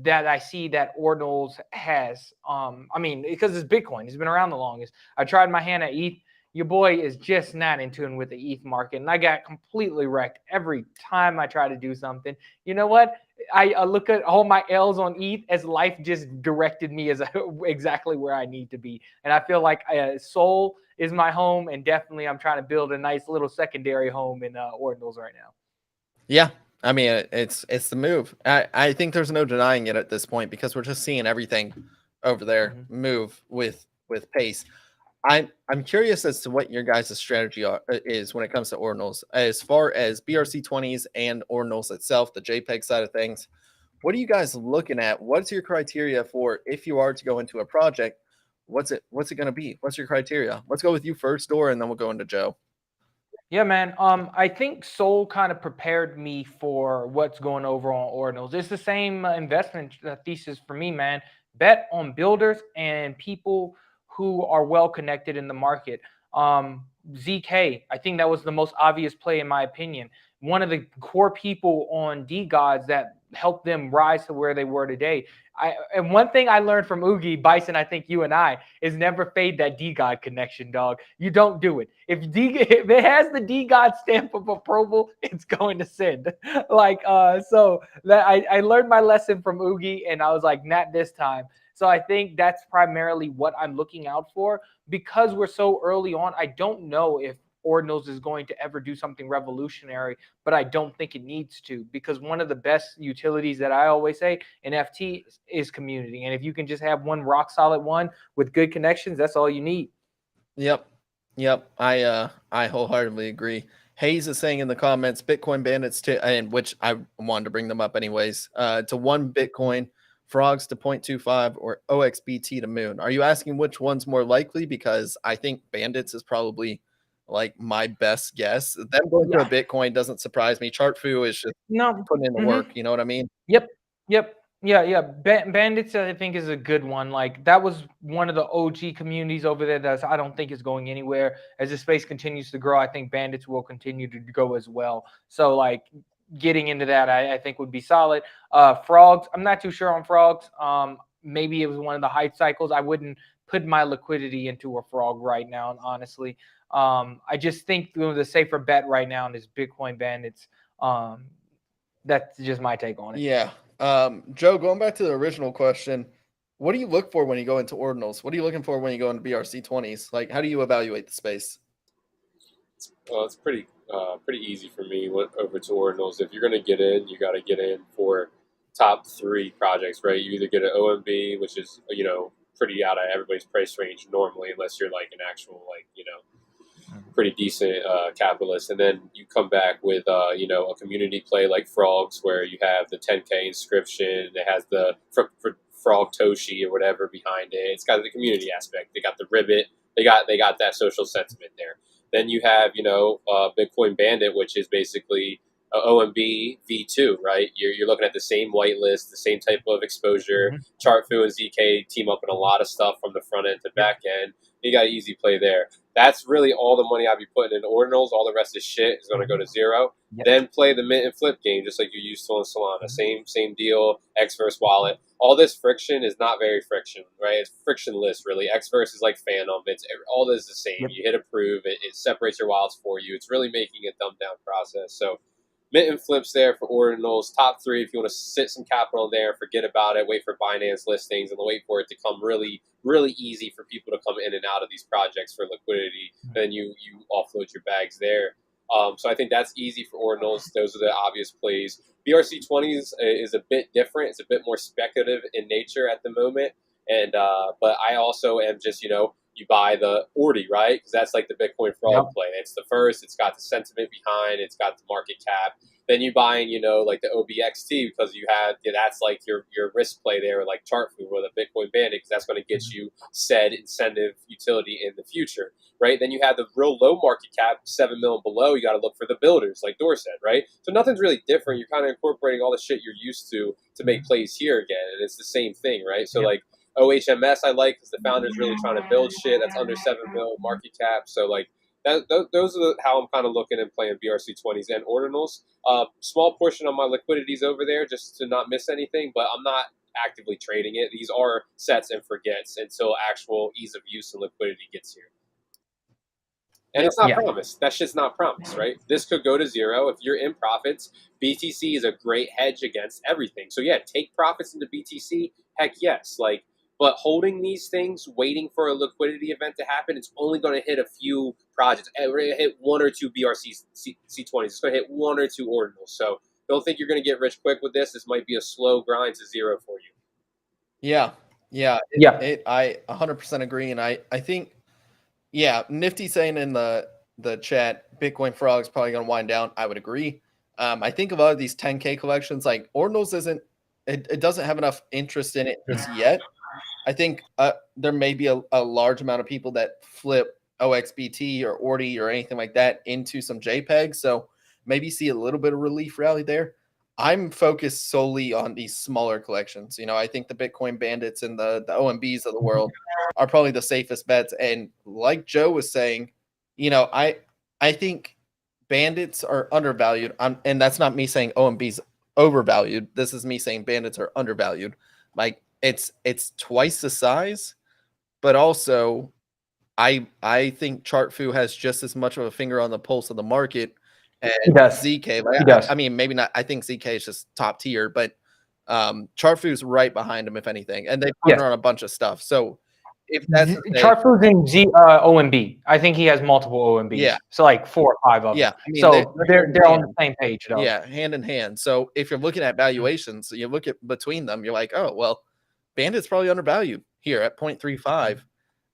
that I see that Ordinals has. I mean, because it's Bitcoin. It's been around the longest. I tried my hand at ETH. Your boy is just not in tune with the ETH market, and I got completely wrecked every time I try to do something. You know what? I look at all my L's on ETH as life just directed me as exactly where I need to be, and I feel like Sol is my home, and definitely I'm trying to build a nice little secondary home in Ordinals right now. Yeah. I mean, it's the move. I think there's no denying it at this point because we're just seeing everything over there move with pace. I'm curious as to what your guys' strategy is when it comes to Ordinals. As far as BRC20s and Ordinals itself, the JPEG side of things, what are you guys looking at? What's your criteria for if you are to go into a project? What's it going to be? What's your criteria? Let's go with you first, Dor, and then we'll go into Joe. Yeah, man. I think Sol kind of prepared me for what's going over on Ordinals. It's the same investment thesis for me, man. Bet on builders and people who are well connected in the market. ZK, I think that was the most obvious play in my opinion. One of the core people on DeGods that helped them rise to where they were today. And one thing I learned from Oogie, Bison, I think you and I, is never fade that DeGod connection, dog. You don't do it. If it has the DeGod stamp of approval, it's going to send. So that I learned my lesson from Oogie, and I was like, not this time. So I think that's primarily what I'm looking out for. Because we're so early on, I don't know if Ordinals is going to ever do something revolutionary, but I don't think it needs to, because one of the best utilities that I always say, NFT, is community. And if you can just have one rock solid one with good connections, that's all you need. Yep. I wholeheartedly agree. Hayes is saying in the comments, Bitcoin bandits and which I wanted to bring them up anyways, to 1 Bitcoin, frogs to 0.25, or OXBT to moon. Are you asking which one's more likely? Because I think bandits is probably like my best guess. Them going to a Bitcoin doesn't surprise me. Chartfu is just putting in the work. You know what I mean? Yep. Yeah. Bandits, I think, is a good one. Like, that was one of the OG communities over there that I don't think is going anywhere. As the space continues to grow, I think bandits will continue to go as well. So, like, getting into that, I think would be solid. Frogs, I'm not too sure on frogs. Maybe it was one of the hype cycles. I wouldn't put my liquidity into a frog right now, honestly. I just think the safer bet right now is Bitcoin bandits. That's just my take on it. Yeah. Joe, going back to the original question, what do you look for when you go into Ordinals? What are you looking for when you go into BRC20s? Like, how do you evaluate the space? Well, it's pretty easy for me over to Ordinals. If you're going to get in, you got to get in for top 3 projects, right? You either get an OMB, which is, pretty out of everybody's price range normally, unless you're like an actual, pretty decent capitalist. And then you come back with, a community play like Frogs, where you have the 10K inscription. It has the Frog Toshi or whatever behind it. It's got the community aspect. They got the ribbit. They got that social sentiment there. Then you have, Bitcoin Bandit, which is basically OMB V2, right? You're looking at the same whitelist, the same type of exposure. Chartfu and ZK team up in a lot of stuff from the front end to back end. You got an easy play there. That's really all the money I'll be putting in Ordinals. All the rest of shit is going to go to zero. Then play the mint and flip game, just like you used to on Solana. Same deal, Xverse wallet. All this friction is not very friction, right? It's frictionless, really. Xverse is like Phantom. All this is the same. You hit approve. It separates your wallets for you. It's really making a dumbed-down process. So mint and flips there for Ordinals. Top 3 if you want to sit some capital there, forget about it, wait for Binance listings, and wait for it to come really, really easy for people to come in and out of these projects for liquidity. Then you offload your bags there. So I think that's easy for Ordinals. Those are the obvious plays. BRC20s is a bit different. It's a bit more speculative in nature at the moment. And but I also am just, you buy the Ordi, right? Because that's like the Bitcoin frog play. It's the first. It's got the sentiment behind. It's got the market cap. Then you buying, like the OBXT because you have that's like your risk play there, like Chartfu or the Bitcoin Bandit, because that's going to get you said incentive utility in the future, right? Then you have the real low market cap, 7 million below. You got to look for the builders, like Dor said, right? So nothing's really different. You're kind of incorporating all the shit you're used to make plays here again, and it's the same thing, right? So like OHMS, I like because the founder's really trying to build shit that's under 7 million market cap. So like. Those are how I'm kind of looking and playing BRC20s and Ordinals. Small portion of my liquidities over there just to not miss anything, but I'm not actively trading it. These are sets and forgets until actual ease of use and liquidity gets here. And it's not promised. That shit's not promised, right? This could go to zero. If you're in profits, BTC is a great hedge against everything. So yeah, take profits into BTC. Heck yes. But holding these things, waiting for a liquidity event to happen, it's only going to hit a few projects. We're going to hit 1 or 2 BRC C20s. It's going to hit 1 or 2 Ordinals. So don't think you're going to get rich quick with this. This might be a slow grind to zero for you. Yeah. I 100% agree. And I think, Nifty saying in the chat, Bitcoin Frog is probably going to wind down. I would agree. I think a lot of these 10K collections, like Ordinals it doesn't have enough interest in it just yet. I think there may be a large amount of people that flip OXBT or Ordi or anything like that into some JPEG. So maybe see a little bit of relief rally there. I'm focused solely on these smaller collections. I think the Bitcoin Bandits and the OMBs of the world are probably the safest bets. And like Joe was saying, I think Bandits are undervalued. And that's not me saying OMBs overvalued. This is me saying Bandits are undervalued. Like, it's twice the size, but also I think Chartfu has just as much of a finger on the pulse of the market as ZK. I mean, maybe not. I think ZK is just top tier, but Chartfu's right behind him, if anything, and they partner on a bunch of stuff. So if that's Chartfu's in OMB, I think he has multiple OMBs. Yeah, so like 4 or 5 of them. I mean, so they're on the same page, though. Yeah, hand in hand. So if you're looking at valuations, you look at between them, you're like, oh well. Bandit's probably undervalued here at 0.35.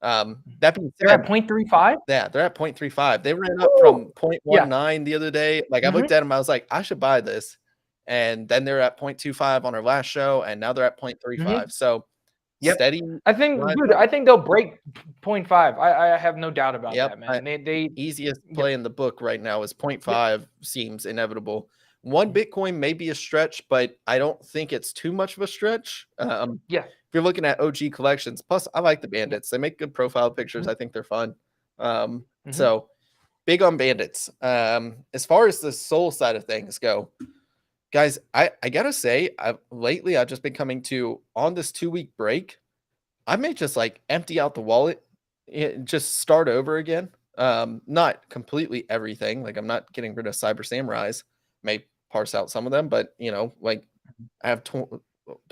That being said, they're at 0.35? Yeah, they're at 0.35. They ran up from 0.19 the other day. Like I looked at them, I was like, I should buy this. And then they're at 0.25 on our last show, and now they're at 0.35. So steady. I think they'll break 0.5. I have no doubt about that, man. They easiest play in the book right now is 0.5 seems inevitable. 1 Bitcoin may be a stretch, but I don't think it's too much of a stretch. If you're looking at OG collections, plus I like the Bandits. They make good profile pictures. I think they're fun. So big on Bandits. As far as the Sol side of things go, guys, I gotta say, lately I've just been coming to on this 2-week break. I may just like empty out the wallet, just start over again. Not completely everything. Like I'm not getting rid of Cyber Samurais. May parse out some of them, but like I have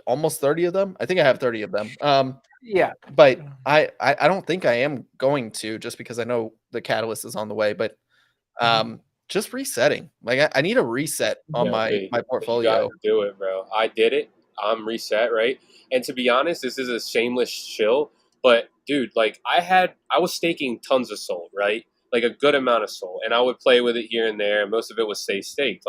almost 30 of them. I think I have 30 of them. But I don't think I am going to, just because I know the catalyst is on the way. But just resetting. Like I need a reset on my portfolio. You gotta do it, bro. I did it. I'm reset, right? And to be honest, this is a shameless shill. But dude, like I was staking tons of Sol, right? Like a good amount of Sol, and I would play with it here and there. Most of it was staked,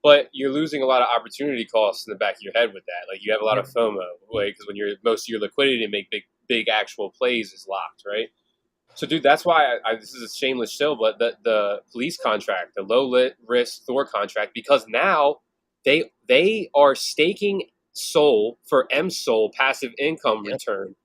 but you're losing a lot of opportunity costs in the back of your head with that. Like you have a lot of FOMO, because when most of your liquidity to make big actual plays is locked, right? So, dude, that's why this is a shameless show, but the police contract, the low risk Thor contract, because now they are staking Sol for MSol passive income return.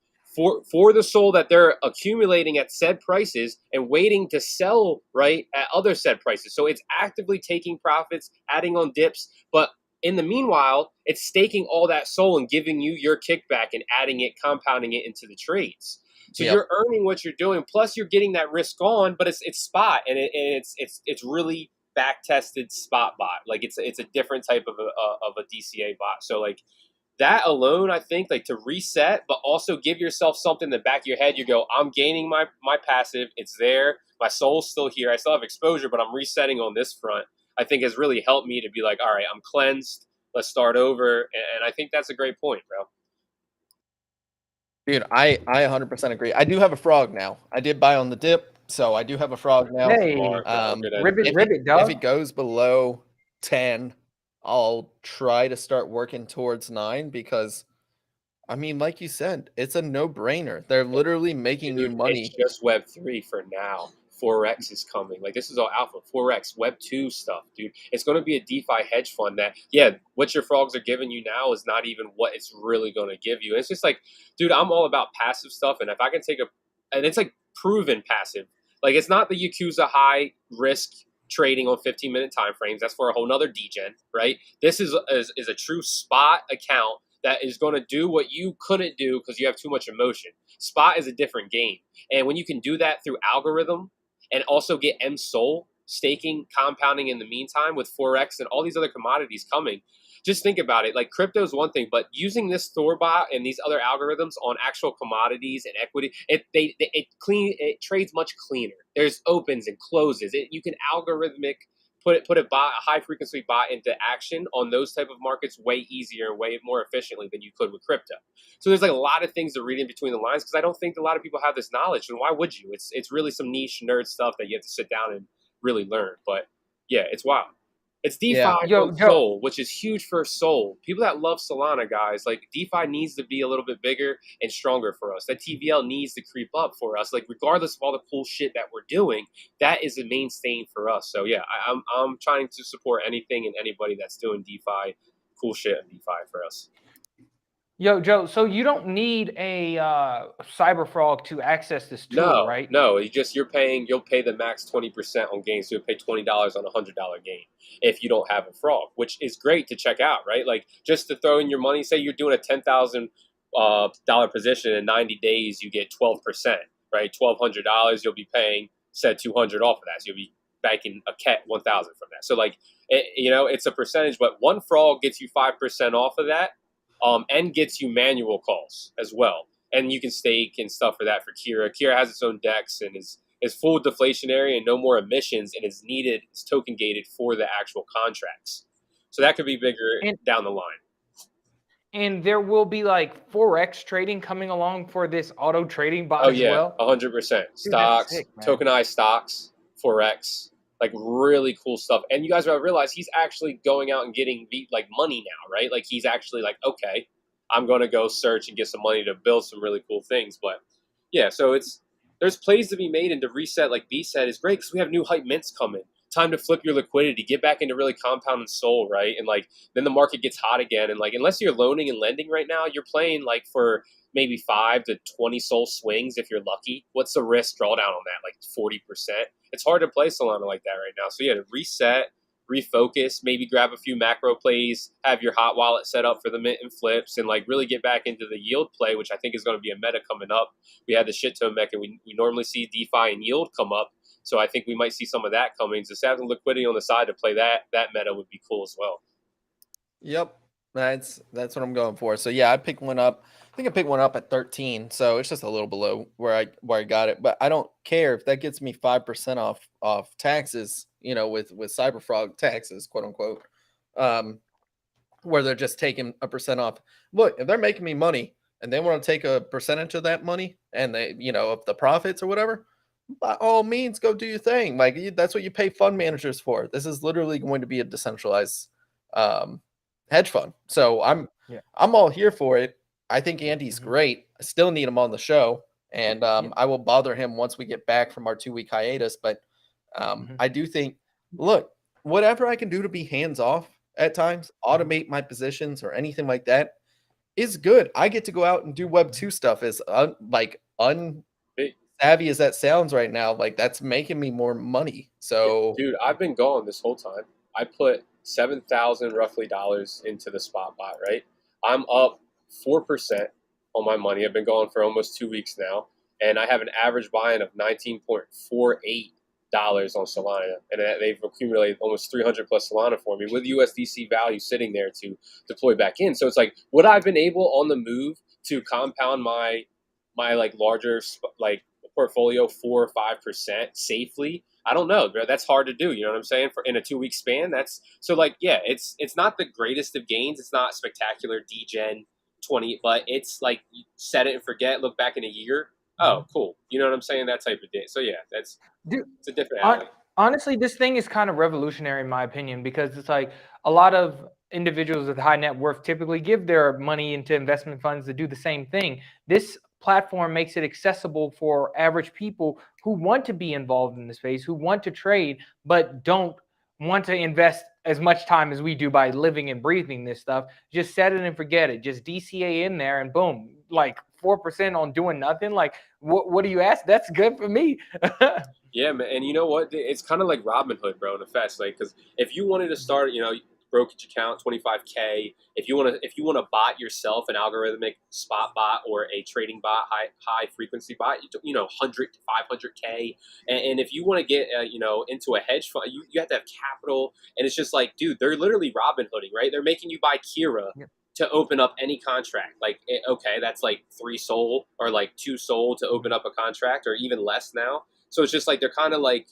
For the Sol that they're accumulating at said prices and waiting to sell at other said prices. So it's actively taking profits, adding on dips, but in the meanwhile, it's staking all that Sol and giving you your kickback and adding it, compounding it into the trades. So you're earning what you're doing, plus you're getting that risk on, but it's spot, and it's really back tested spot bot. Like it's a different type of a DCA bot. So like. That alone, I think, like to reset, but also give yourself something in the back of your head. You go, I'm gaining my passive. It's there. My Sol's still here. I still have exposure, but I'm resetting on this front. I think has really helped me to be like, all right, I'm cleansed. Let's start over. And I think that's a great point, bro. Dude, I 100% agree. I do have a frog now. I did buy on the dip, so I do have a frog now. Hey, ribbit, If dog. it goes below 10, I'll try to start working towards 9 because, I mean, like you said, it's a no-brainer. They're literally making you money. It's just Web3 for now. 4X is coming. Like, this is all alpha. 4X, Web2 stuff, dude. It's going to be a DeFi hedge fund that, yeah, what your frogs are giving you now is not even what it's really going to give you. It's just like, dude, I'm all about passive stuff. And if I can take and it's like proven passive. Like, it's not the Yakuza high risk trading on 15-minute time frames. That's for a whole nother degen, right? This is a true spot account that is going to do what you couldn't do because you have too much emotion. Spot is a different game. And when you can do that through algorithm and also get MSOL, staking, compounding in the meantime with 4X and all these other commodities coming, just think about it. Like, crypto is one thing, but using this Thorbot and these other algorithms on actual commodities and equity, it trades much cleaner. There's opens and closes. You can algorithmic put a high frequency bot into action on those type of markets way easier and way more efficiently than you could with crypto. So there's like a lot of things to read in between the lines because I don't think a lot of people have this knowledge. And why would you? It's really some niche nerd stuff that you have to sit down and really learn. But yeah, it's wild. It's DeFi for Sol, which is huge for Sol. People that love Solana, guys, like DeFi needs to be a little bit bigger and stronger for us. That TVL needs to creep up for us. Like, regardless of all the cool shit that we're doing, that is a mainstay for us. So yeah, I'm trying to support anything and anybody that's doing DeFi, cool shit in DeFi for us. Yo, Joe, so you don't need a Cyberfrog to access this tool, right? No, you'll pay the max 20% on gains. So you'll pay $20 on a $100 gain if you don't have a frog, which is great to check out, right? Like, just to throw in your money, say you're doing a $10,000 position in 90 days, you get 12%, right? $1,200, you'll be paying, said 200 off of that. So you'll be banking a cat 1,000 from that. So like, it's a percentage, but one frog gets you 5% off of that. And gets you manual calls as well. And you can stake and stuff for that for Kira. Kira has its own DEX and is full deflationary and no more emissions and is needed, it's token gated for the actual contracts. So that could be bigger down the line. And there will be like 4X trading coming along for this auto trading bot as well? 100%. Stocks, sick, tokenized stocks, 4X. Like, really cool stuff. And you guys gotta realize he's actually going out and getting like money now, right? Like, he's actually like, okay, I'm gonna go search and get some money to build some really cool things. But yeah, so there's plays to be made, and to reset, like B said, is great because we have new hype mints coming. Time to flip your liquidity, get back into really compound and Sol, right? And like, then the market gets hot again. And like, unless you're loaning and lending right now, you're playing like for maybe 5 to 20 Sol swings if you're lucky. What's the risk drawdown on that? Like 40%. It's hard to play Solana like that right now. So yeah, to reset, refocus, maybe grab a few macro plays, have your hot wallet set up for the mint and flips, and like really get back into the yield play, which I think is going to be a meta coming up. We had the shit tone mech, and we normally see DeFi and yield come up. So I think we might see some of that coming. Just having liquidity on the side to play that meta would be cool as well. Yep. That's what I'm going for. So yeah, I picked one up. I think I picked one up at 13. So it's just a little below where I got it. But I don't care if that gets me 5% off taxes, with Cyberfrog taxes, quote unquote. Where they're just taking a percent off. Look, if they're making me money and they want to take a percentage of that money and they, of the profits or whatever, by all means, go do your thing. Like, that's what you pay fund managers for. This is literally going to be a decentralized hedge fund. So I'm all here for it. I think Andy's great. I still need him on the show, and I will bother him once we get back from our 2-week hiatus. But I do think, look, whatever I can do to be hands off at times, automate my positions or anything like that is good. I get to go out and do Web 2 stuff as savvy as that sounds right now. Like, that's making me more money. So dude, I've been gone this whole time. I put $7,000 roughly into the spot bot, right? I'm up 4% on my money. I've been going for almost 2 weeks now, and I have an average buy-in of $19.48 on Solana, and they've accumulated almost 300 plus Solana for me with USDC value sitting there to deploy back in. So it's like, would I've been able on the move to compound my like larger like portfolio 4 or 5% safely? I don't know. That's hard to do. You know what I'm saying? In a 2-week span, that's so like, yeah, it's not the greatest of gains. It's not spectacular degen 20, but it's like you set it and forget, look back in a year. Oh, cool. You know what I'm saying? That type of thing. So yeah, it's a different alley. Honestly, this thing is kind of revolutionary in my opinion, because it's like a lot of individuals with high net worth typically give their money into investment funds to do the same thing. This platform makes it accessible for average people who want to be involved in the space, who want to trade, but don't want to invest as much time as we do by living and breathing this stuff. Just set it and forget it. Just DCA in there and boom, like 4% on doing nothing. Like, what do you ask? That's good for me. Yeah, man. And you know what? It's kind of like Robinhood, bro, in effect. Like, because if you wanted to start, brokerage account, 25K. If you want to bot yourself an algorithmic spot bot or a trading bot, high frequency bot, 100 to 500K. And if you want to get into a hedge fund, you have to have capital. And it's just like, dude, they're literally Robinhooding, right? They're making you buy Kira. Yeah. To open up any contract. Like, okay, that's like 3 SOL or like 2 SOL to open up a contract, or even less now. So it's just like they're kind of like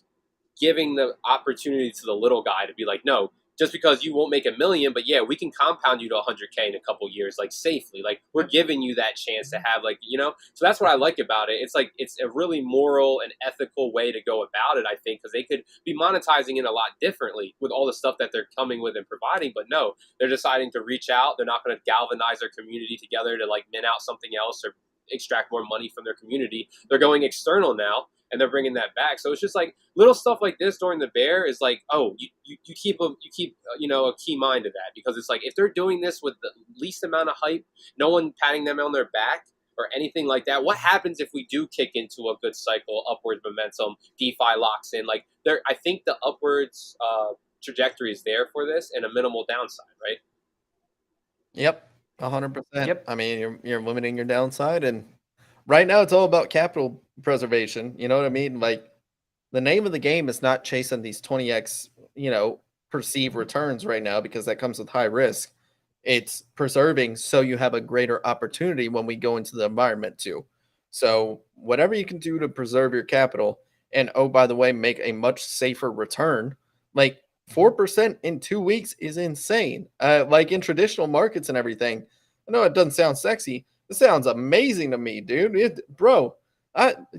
giving the opportunity to the little guy to be like, no, just because you won't make $1 million, but yeah, we can compound you to 100K in a couple years, like safely. Like, we're giving you that chance to have, like, So that's what I like about it. It's like it's a really moral and ethical way to go about it, I think, because they could be monetizing it a lot differently with all the stuff that they're coming with and providing. But no, they're deciding to reach out. They're not going to galvanize their community together to like mint out something else or extract more money from their community. They're going external now. And they're bringing that back. So it's just like little stuff like this during the bear is like, oh, you keep a key mind to that, because it's like if they're doing this with the least amount of hype, no one patting them on their back or anything like that. What happens if we do kick into a good cycle, upward momentum, DeFi locks in? Like, I think the upwards trajectory is there for this and a minimal downside, right? Yep, 100%. Yep. I mean, you're limiting your downside, and right now it's all about capital preservation. You know what I mean? Like, the name of the game is not chasing these 20x, perceived returns right now, because that comes with high risk. It's preserving so you have a greater opportunity when we go into the environment too. So whatever you can do to preserve your capital, and oh, by the way, make a much safer return. Like 4% in 2 weeks is insane. Like in traditional markets and everything. I know it doesn't sound sexy. It sounds amazing to me, dude. Bro,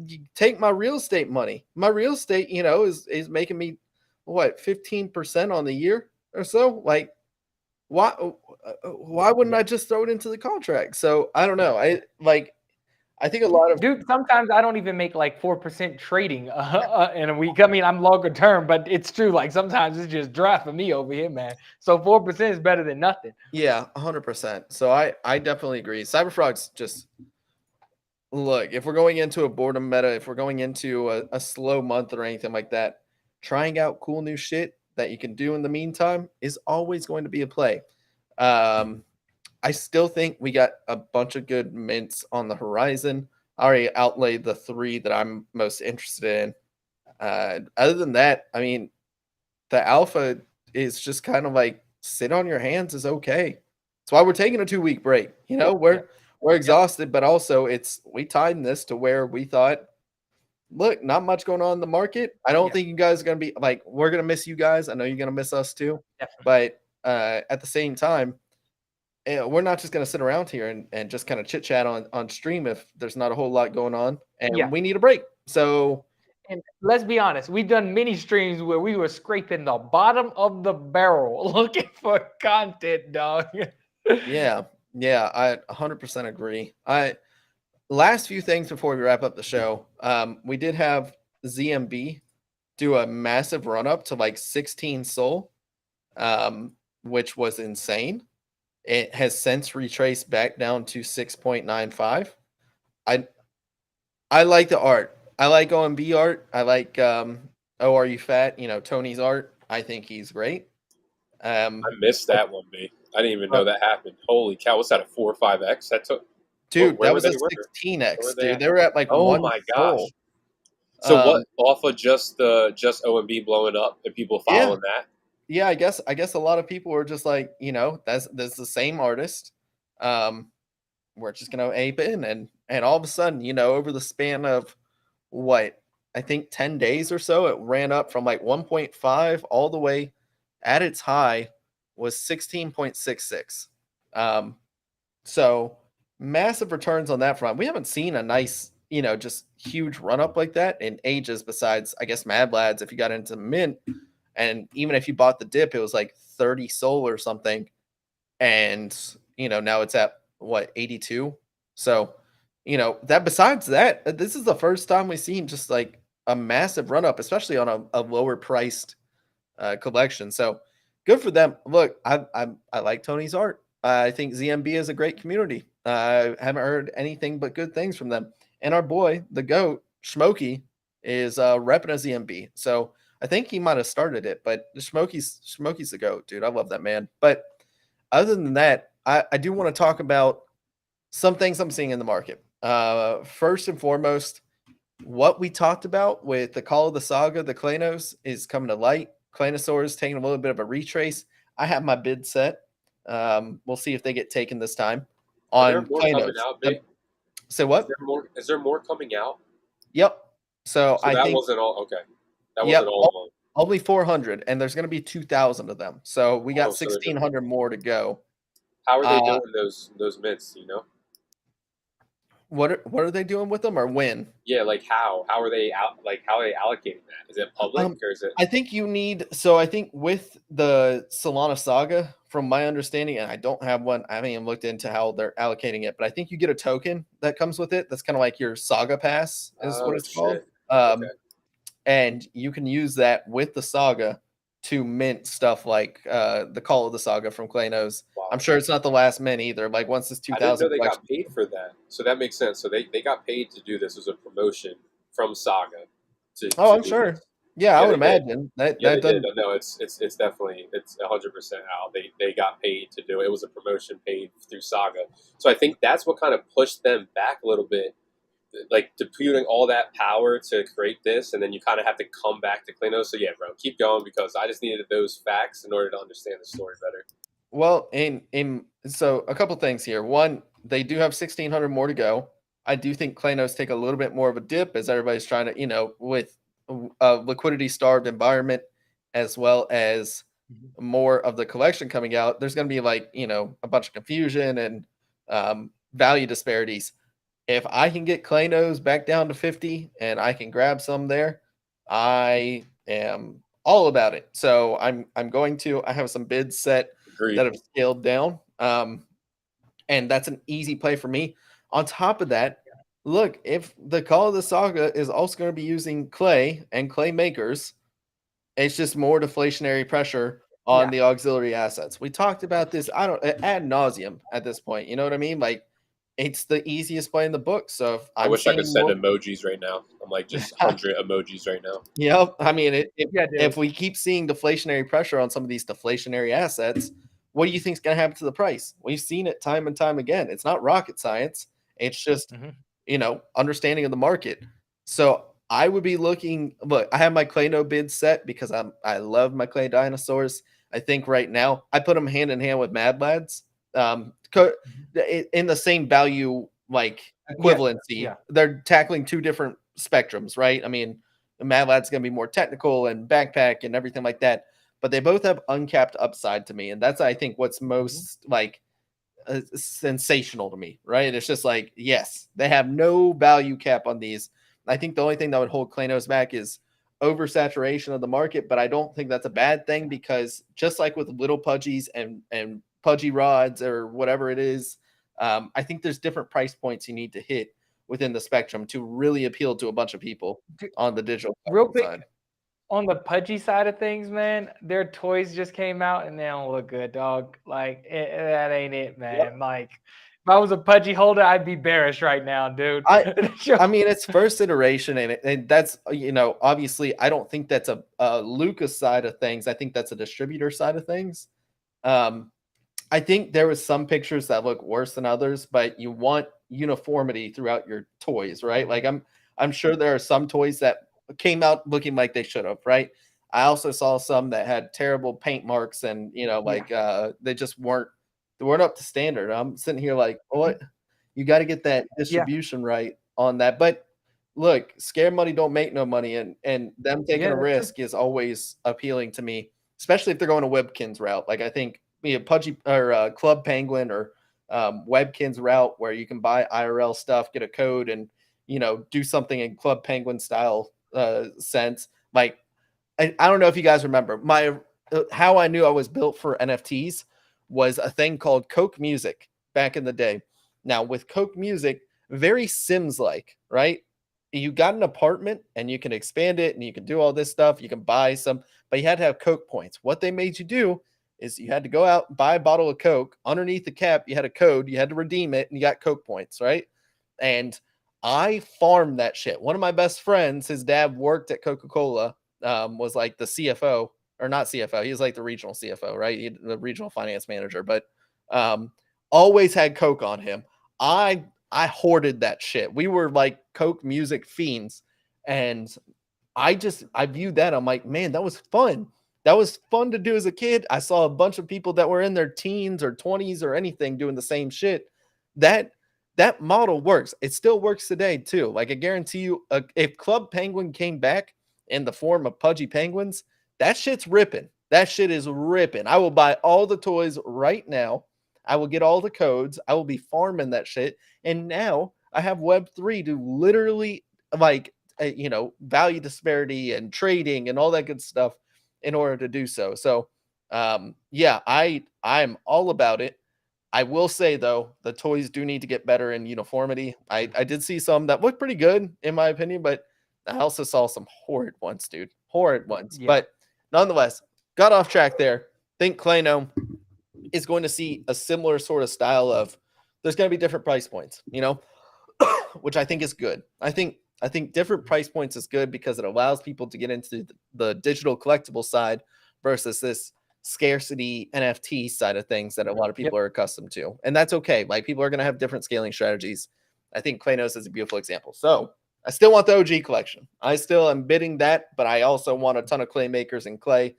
you take my real estate money. My real estate, is making me what, 15% on the year or so. Like, why wouldn't I just throw it into the contract? So I don't know. I think a lot of dude, sometimes I don't even make like 4% trading in a week. I mean, I'm longer term, but it's true. Like, sometimes it's just dry for me over here, man. So 4% is better than nothing. Yeah, 100%. So I definitely agree. Cyberfrog's just, look, if we're going into a boredom meta, if we're going into a slow month or anything like that, trying out cool new shit that you can do in the meantime is always going to be a play. I still think we got a bunch of good mints on the horizon. I already outlaid the 3 that I'm most interested in. Other than that, I mean, the alpha is just kind of like sit on your hands is okay. That's why we're taking a 2-week break. We're exhausted, but also we timed this to where we thought, look, not much going on in the market. I don't think you guys are going to be like, we're going to miss you guys. I know you're going to miss us too. But at the same time, we're not just going to sit around here and just kind of chit chat on stream if there's not a whole lot going on, and we need a break. So, and let's be honest, we've done many streams where we were scraping the bottom of the barrel looking for content, dog. Yeah, I 100% agree. Last few things before we wrap up the show. We did have ZMB do a massive run up to like 16 SOL, which was insane. It has since retraced back down to 6.95. I like the art. I like OMB art. I like Are You Fat? Tony's art. I think he's great. I missed that one, B. I didn't even know that happened. Holy cow! What's that, a 4 or 5x? That took. Dude, that was a 16x. Dude, they were at like oh 1 my gosh. Soul. So what? Off of just OMB blowing up and people following that? Yeah, I guess a lot of people were just like, that's the same artist. We're just gonna ape in, and all of a sudden, over the span of what, I think 10 days or so, it ran up from like 1.5 all the way at its high was 16.66. So massive returns on that front. We haven't seen a nice, just huge run up like that in ages, besides, I guess, Mad Lads, if you got into Mint. And even if you bought the dip, it was like 30 SOL or something. And, now it's at what, 82? So, that besides that, this is the first time we've seen just like a massive run up, especially on a lower priced collection. So good for them. Look, I like Tony's art. I think ZMB is a great community. I haven't heard anything but good things from them. And our boy, the GOAT, Smokey, is repping a ZMB. So I think he might have started it, but Smokey's the GOAT, dude. I love that man. But other than that, I do want to talk about some things I'm seeing in the market. First and foremost, what we talked about with the Call of the Saga, the Klanos, is coming to light. Klanosaur is taking a little bit of a retrace. I have my bid set. We'll see if they get taken this time. Are there On more Klanos. coming out, Big? Say what? Is there more coming out? Yep. So I that think wasn't all. Okay, that Yep. wasn't all of them. only 400, and there's going to be 2,000 of them. So we got Oh, so they're 1,600 more to go. How are they doing those mints? You know? What are they doing with them, or when? Yeah, like how are they out? Like how are they allocating that? Is it public or is it? I think you need. So I think with the Solana Saga, from my understanding, and I don't have one. I haven't even looked into how they're allocating it, but I think you get a token that comes with it. That's kind of like your Saga Pass, is what it's called. Okay. And you can use that with the Saga to mint stuff like the Call of the Saga from Klanos. Wow. I'm sure it's not the last mint either. Like once this 2,000. I didn't know they got paid for that, so that makes sense. So they got paid to do this as a promotion from Saga. I'm sure. This. Yeah, I would imagine that. Yeah, that they did. No, it's definitely 100% out. They got paid to do it. It was a promotion paid through Saga. So I think that's what kind of pushed them back a little bit, like deputing all that power to create this, and then you kind of have to come back to Klanos. So yeah, bro, keep going, because I just needed those facts in order to understand the story better. Well, so a couple things here. One, they do have 1,600 more to go. I do think Klanos take a little bit more of a dip, as everybody's trying to, with a liquidity starved environment, as well as more of the collection coming out. There's going to be a bunch of confusion and value disparities. If I can get Klanos back down to 50 and I can grab some there, I am all about it. So I have some bids set that have scaled down. And that's an easy play for me. On top of that, look, if the Call of the Saga is also going to be using clay and clay makers, it's just more deflationary pressure on the auxiliary assets. We talked about this, ad nauseum at this point. You know what I mean? Like, it's the easiest play in the book. So if I wish I could send emojis right now. I'm like just 100 emojis right now. Yep. I mean, if we keep seeing deflationary pressure on some of these deflationary assets, what do you think is going to happen to the price? We've seen it time and time again. It's not rocket science. It's just, understanding of the market. So I would be looking. Look, I have my Klano bid set because I love my clay dinosaurs. I think right now I put them hand in hand with Mad Lads. In the same value equivalency. Yeah. They're tackling two different spectrums, right? I mean, the Mad Lad's going to be more technical and backpack and everything like that, but they both have uncapped upside to me, and that's, I think, what's most sensational to me, right? It's just like, yes, they have no value cap on these. I think the only thing that would hold Klanos back is oversaturation of the market, but I don't think that's a bad thing, because just like with little pudgies and pudgy rods or whatever it is, I think there's different price points you need to hit within the spectrum to really appeal to a bunch of people on the digital real quick side. On the pudgy side of things, man, their toys just came out and they don't look good, dog. Like that ain't it, man. Yep. Like if I was a pudgy holder, I'd be bearish right now, dude. I mean, it's first iteration, and that's, obviously I don't think that's a Lucas side of things. I think that's a distributor side of things. I think there was some pictures that look worse than others, but you want uniformity throughout your toys, right? Like I'm sure there are some toys that came out looking like they should have, right? I also saw some that had terrible paint marks and, they just weren't up to standard. I'm sitting here like, what? You got to get that distribution right on that. But look, scare money don't make no money, and them taking a risk is always appealing to me, especially if they're going a Webkins route. Like I think Pudgy or Club Penguin or Webkinz route where you can buy IRL stuff, get a code, and do something in Club Penguin style sense. Like I don't know if you guys remember how I knew I was built for NFTs was a thing called Coke Music back in the day. Now with Coke Music, very Sims like, right? You got an apartment and you can expand it and you can do all this stuff. You can buy some, but you had to have Coke points. What they made you do is you had to go out, buy a bottle of Coke. Underneath the cap, you had a code. You had to redeem it and you got Coke points, right? And I farmed that shit. One of my best friends, his dad worked at Coca-Cola, was like the CFO, or not CFO. He was like the regional CFO, right? The regional finance manager, but always had Coke on him. I hoarded that shit. We were like Coke Music fiends. And I viewed that. I'm like, man, that was fun. That was fun to do as a kid. I saw a bunch of people that were in their teens or 20s or anything doing the same shit. That model works. It still works today too. Like I guarantee you, if Club Penguin came back in the form of Pudgy Penguins, that shit's ripping. That shit is ripping. I will buy all the toys right now. I will get all the codes. I will be farming that shit. And now I have Web3 to literally value disparity and trading and all that good stuff in order to do so. So yeah, I'm all about it. I will say though, the toys do need to get better in uniformity. I did see some that looked pretty good in my opinion, but I also saw some horrid ones, dude. Horrid ones. Yeah. But nonetheless, got off track there. Think Klano is going to see a similar sort of style of there's going to be different price points, which I think is good. I think different price points is good because it allows people to get into the digital collectible side versus this scarcity NFT side of things that a lot of people are accustomed to. And that's okay. Like people are going to have different scaling strategies. I think Klanos is a beautiful example. So I still want the OG collection. I still am bidding that, but I also want a ton of clay makers and clay. I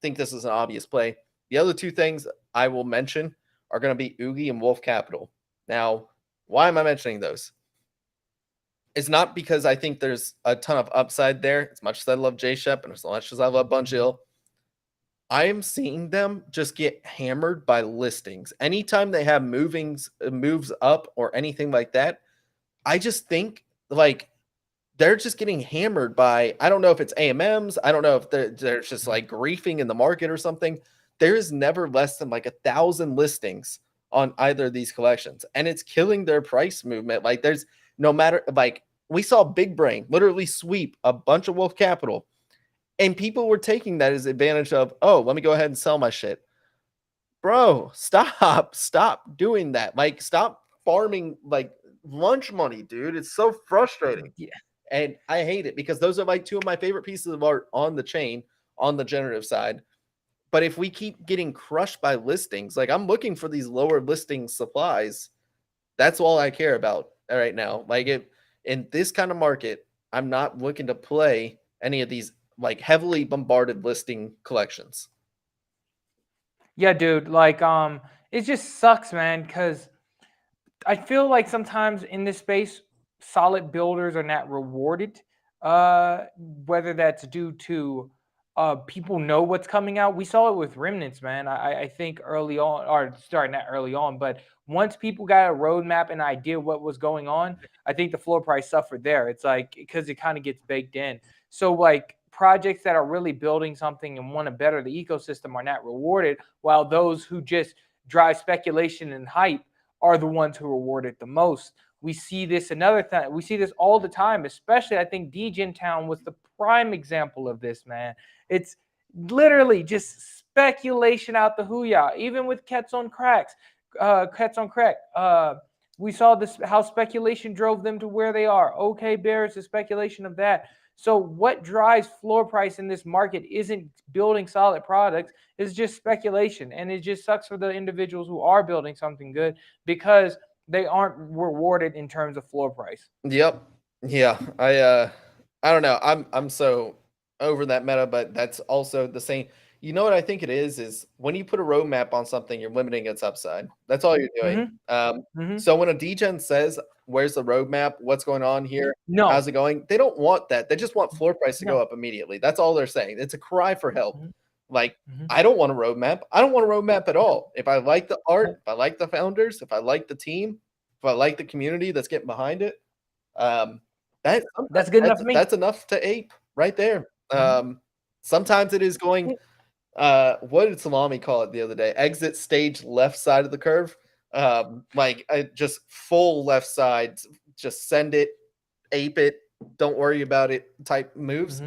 think this is an obvious play. The other two things I will mention are going to be Oogie and Wolf Capital. Now, why am I mentioning those? It's not because I think there's a ton of upside there. As much as I love J-Shep and as much as I love Bungill, I am seeing them just get hammered by listings. Anytime they have moves up or anything like that, I just think like they're just getting hammered by, I don't know if it's AMMs. I don't know if they're just like griefing in the market or something. There is never less than like 1,000 listings on either of these collections. And it's killing their price movement. Like there's no matter, like we saw Big Brain literally sweep a bunch of Wolf Capital. And people were taking that as advantage of, oh, let me go ahead and sell my shit. Bro, stop doing that. Like, stop farming like lunch money, dude. It's so frustrating. Yeah. And I hate it because those are like two of my favorite pieces of art on the chain, on the generative side. But if we keep getting crushed by listings, like I'm looking for these lower listing supplies. That's all I care about right now. Like in this kind of market, I'm not looking to play any of these like heavily bombarded listing collections. Yeah, dude. Like, it just sucks, man, because I feel like sometimes in this space, solid builders are not rewarded. Whether that's due to people know what's coming out. We saw it with Remnants, man. I think early on, or sorry, not early on, but once people got a roadmap and idea what was going on, I think the floor price suffered there. It's like because it kind of gets baked in. So like projects that are really building something and want to better the ecosystem are not rewarded, while those who just drive speculation and hype are the ones who are rewarded the most. We see this another time. We see this all the time, especially I think Degen Town was the prime example of this, man. It's literally just speculation out the hooyah, even with Cats on Crack. We saw this, how speculation drove them to where they are. Okay, Bears, the speculation of that. So what drives floor price in this market isn't building solid products, it's just speculation. And it just sucks for the individuals who are building something good because they aren't rewarded in terms of floor price. Yep. Yeah. I don't know. I'm so over that meta, but that's also the same. You know what I think it is when you put a roadmap on something, you're limiting its upside. That's all you're doing. So when a degen says, where's the roadmap? What's going on here? No. How's it going? They don't want that. They just want floor price to go up immediately. That's all they're saying. It's a cry for help. Like, Mhm. I don't want a roadmap. I don't want a roadmap at all. If I like the art, if I like the founders, if I like the team, if I like the community that's getting behind it, that That's good enough for me. that's enough to ape right there. Sometimes it is going. What did Salami call it the other day? Exit stage left side of the curve. Just full left side. Just send it, ape it, don't worry about it type moves.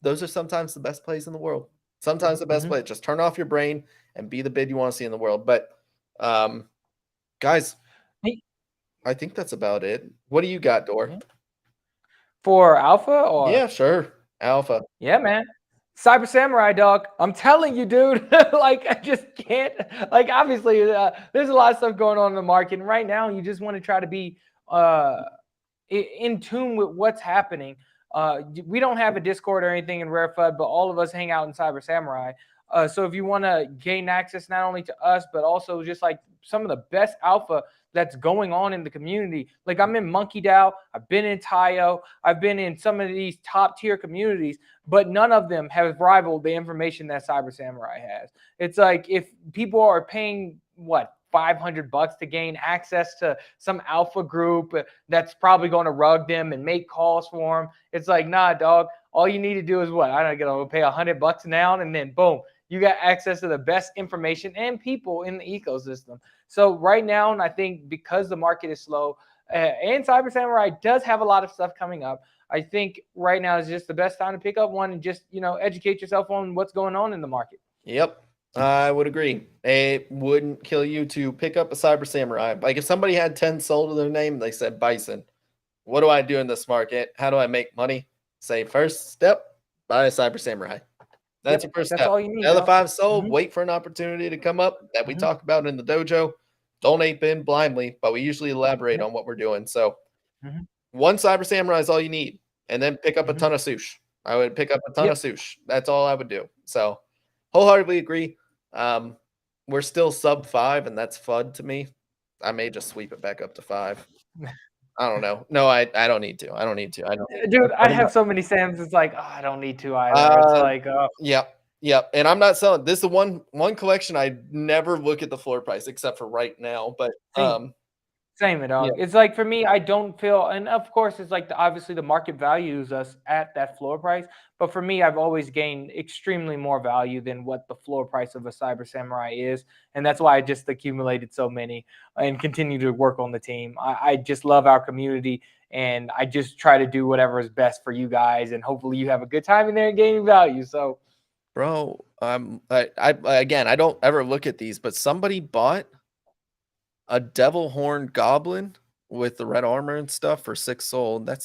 Those are sometimes the best plays in the world. Sometimes the best play. Just turn off your brain and be the bid you want to see in the world. But guys, I think that's about it. What do you got, Dor? For alpha or Yeah, sure. Alpha. Yeah, man. Cyber Samurai, dog. I'm telling you, dude. Like, I just can't. Like, obviously, there's a lot of stuff going on in the market. And right now, you just want to try to be in tune with what's happening. We don't have a Discord or anything in RareFUD, but all of us hang out in Cyber Samurai. So if you want to gain access not only to us, but also just like some of the best alpha that's going on in the community. Like, I'm in Monkey DAO, I've been in Tayo, I've been in some of these top tier communities, but none of them have rivaled the information that Cyber Samurai has. It's like, if people are paying what, $500 to gain access to some alpha group that's probably going to rug them and make calls for them. It's like, nah, dog. All you need to do is what? I don't know, pay $100 now, and then boom, you got access to the best information and people in the ecosystem. So right now, and I think because the market is slow, and Cyber Samurai does have a lot of stuff coming up, I think right now is just the best time to pick up one and just, educate yourself on what's going on in the market. Yep. I would agree. It wouldn't kill you to pick up a Cyber Samurai. Like, if somebody had 10 sold to their name, they said Bison. What do I do in this market? How do I make money? Say, first step, buy a Cyber Samurai. That's your first step. That's all you need. The other 5 sold, wait for an opportunity to come up that we talk about in the dojo. Don't ape in blindly, but we usually elaborate on what we're doing. So one Cyber Samurai is all you need. And then pick up a ton of sush. I would pick up a ton of sush. That's all I would do. So wholeheartedly agree. We're still sub 5, and that's FUD to me. I may just sweep it back up to 5. I don't know. No, I don't need to. I don't need to. I don't. Dude, I have so many Sams. It's like, I don't need to either. It's like, Yep. And I'm not selling. This is the one collection I never look at the floor price except for right now. But same, dog. Yeah. It's like, for me, I don't feel, and of course, it's like obviously the market values us at that floor price. But for me, I've always gained extremely more value than what the floor price of a Cyber Samurai is. And that's why I just accumulated so many and continue to work on the team. I just love our community, and I just try to do whatever is best for you guys. And hopefully you have a good time in there and gaining value. So, bro, I again, I don't ever look at these, but somebody bought a devil horn goblin with the red armor and stuff for 6 sold. That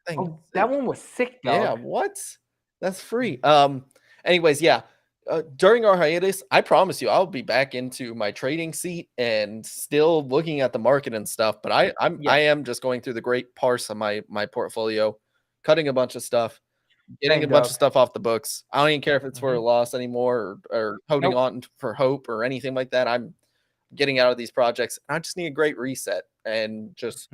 thing. Oh, that one was sick, dog. Yeah, what? That's free. Anyways, yeah. During our hiatus, I promise you, I'll be back into my trading seat and still looking at the market and stuff. But I am just going through the great parse of my portfolio, cutting a bunch of stuff, getting a bunch of stuff off the books. I don't even care if it's for a loss anymore or holding on for hope or anything like that. I'm getting out of these projects. I just need a great reset, and just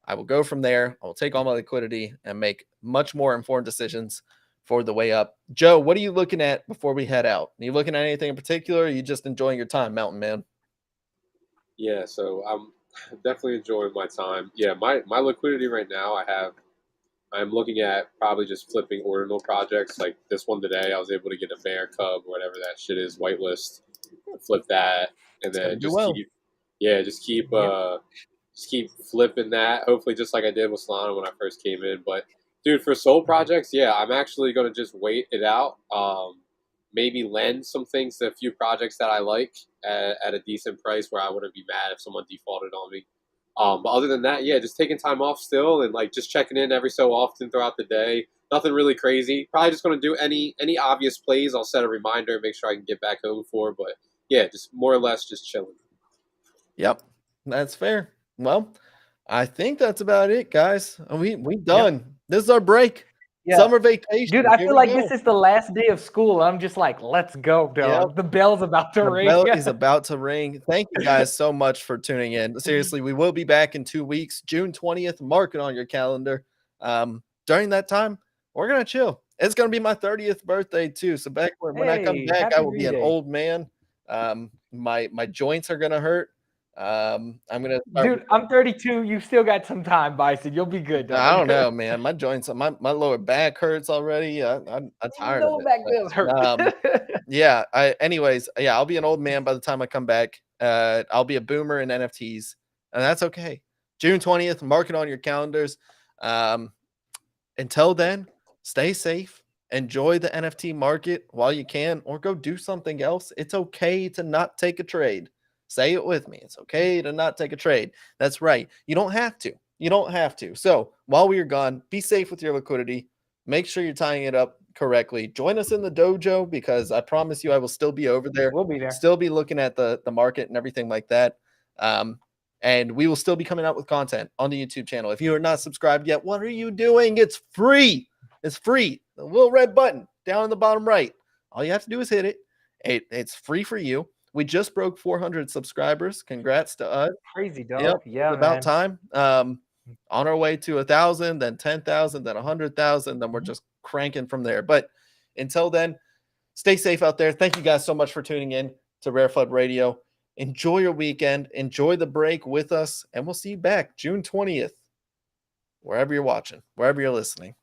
I will go from there. I will take all my liquidity and make much more informed decisions for the way up. Joe, what are you looking at before we head out? Are you looking at anything in particular? Or are you just enjoying your time, Mountain Man? Yeah, so I'm definitely enjoying my time. Yeah, my liquidity right now, I'm looking at probably just flipping ordinal projects. Like this one today, I was able to get a bear cub, whatever that shit is, whitelist, flip that, and then just keep flipping that. Hopefully, just like I did with Solana when I first came in. But dude, for soul projects, I'm actually gonna just wait it out. Maybe lend some things to a few projects that I like at a decent price where I wouldn't be mad if someone defaulted on me. But other than that, just taking time off still and like just checking in every so often throughout the day. Nothing really crazy. Probably just going to do any obvious plays. I'll set a reminder and make sure I can get back home for. But just more or less just chilling. Yep, that's fair. Well, I think that's about it, guys. We done. Yep. This is our break. Summer vacation. Dude, I feel like this is the last day of school. I'm just like, let's go, dog. Yep. The bell's about to ring. The bell is about to ring. Thank you guys so much for tuning in. Seriously, we will be back in 2 weeks, June 20th. Mark it on your calendar. During that time, we're going to chill. It's going to be my 30th birthday too. So back when I come Hey, back, I happy will be an B-Day. old man. My joints are going to hurt. I'm going to Dude, I'm 32. You still got some time, Bison. You'll be good, dog. I don't know, man. My joints, my lower back hurts already. I'm tired of Lower it. back But, does hurt. yeah. Anyways, I'll be an old man by the time I come back. I'll be a boomer in NFTs, and that's okay. June 20th, mark it on your calendars. Until then, stay safe. Enjoy the NFT market while you can, or go do something else. It's okay to not take a trade. Say it with me. It's okay to not take a trade. That's right. You don't have to. You don't have to. So while we are gone, be safe with your liquidity. Make sure you're tying it up correctly. Join us in the dojo, because I promise you I will still be over there. We'll be there. Still be looking at the market and everything like that. And we will still be coming out with content on the YouTube channel. If you are not subscribed yet, what are you doing? It's free. It's free. The little red button down in the bottom right. All you have to do is hit it. It's free for you. We just broke 400 subscribers. Congrats to us. Crazy, dog. Yep, Yeah, it's about man. time. On our way to 1,000, then 10,000, then 100,000. Then we're just cranking from there. But until then, stay safe out there. Thank you guys so much for tuning in to RareFUD Radio. Enjoy your weekend. Enjoy the break with us. And we'll see you back June 20th, wherever you're watching, wherever you're listening.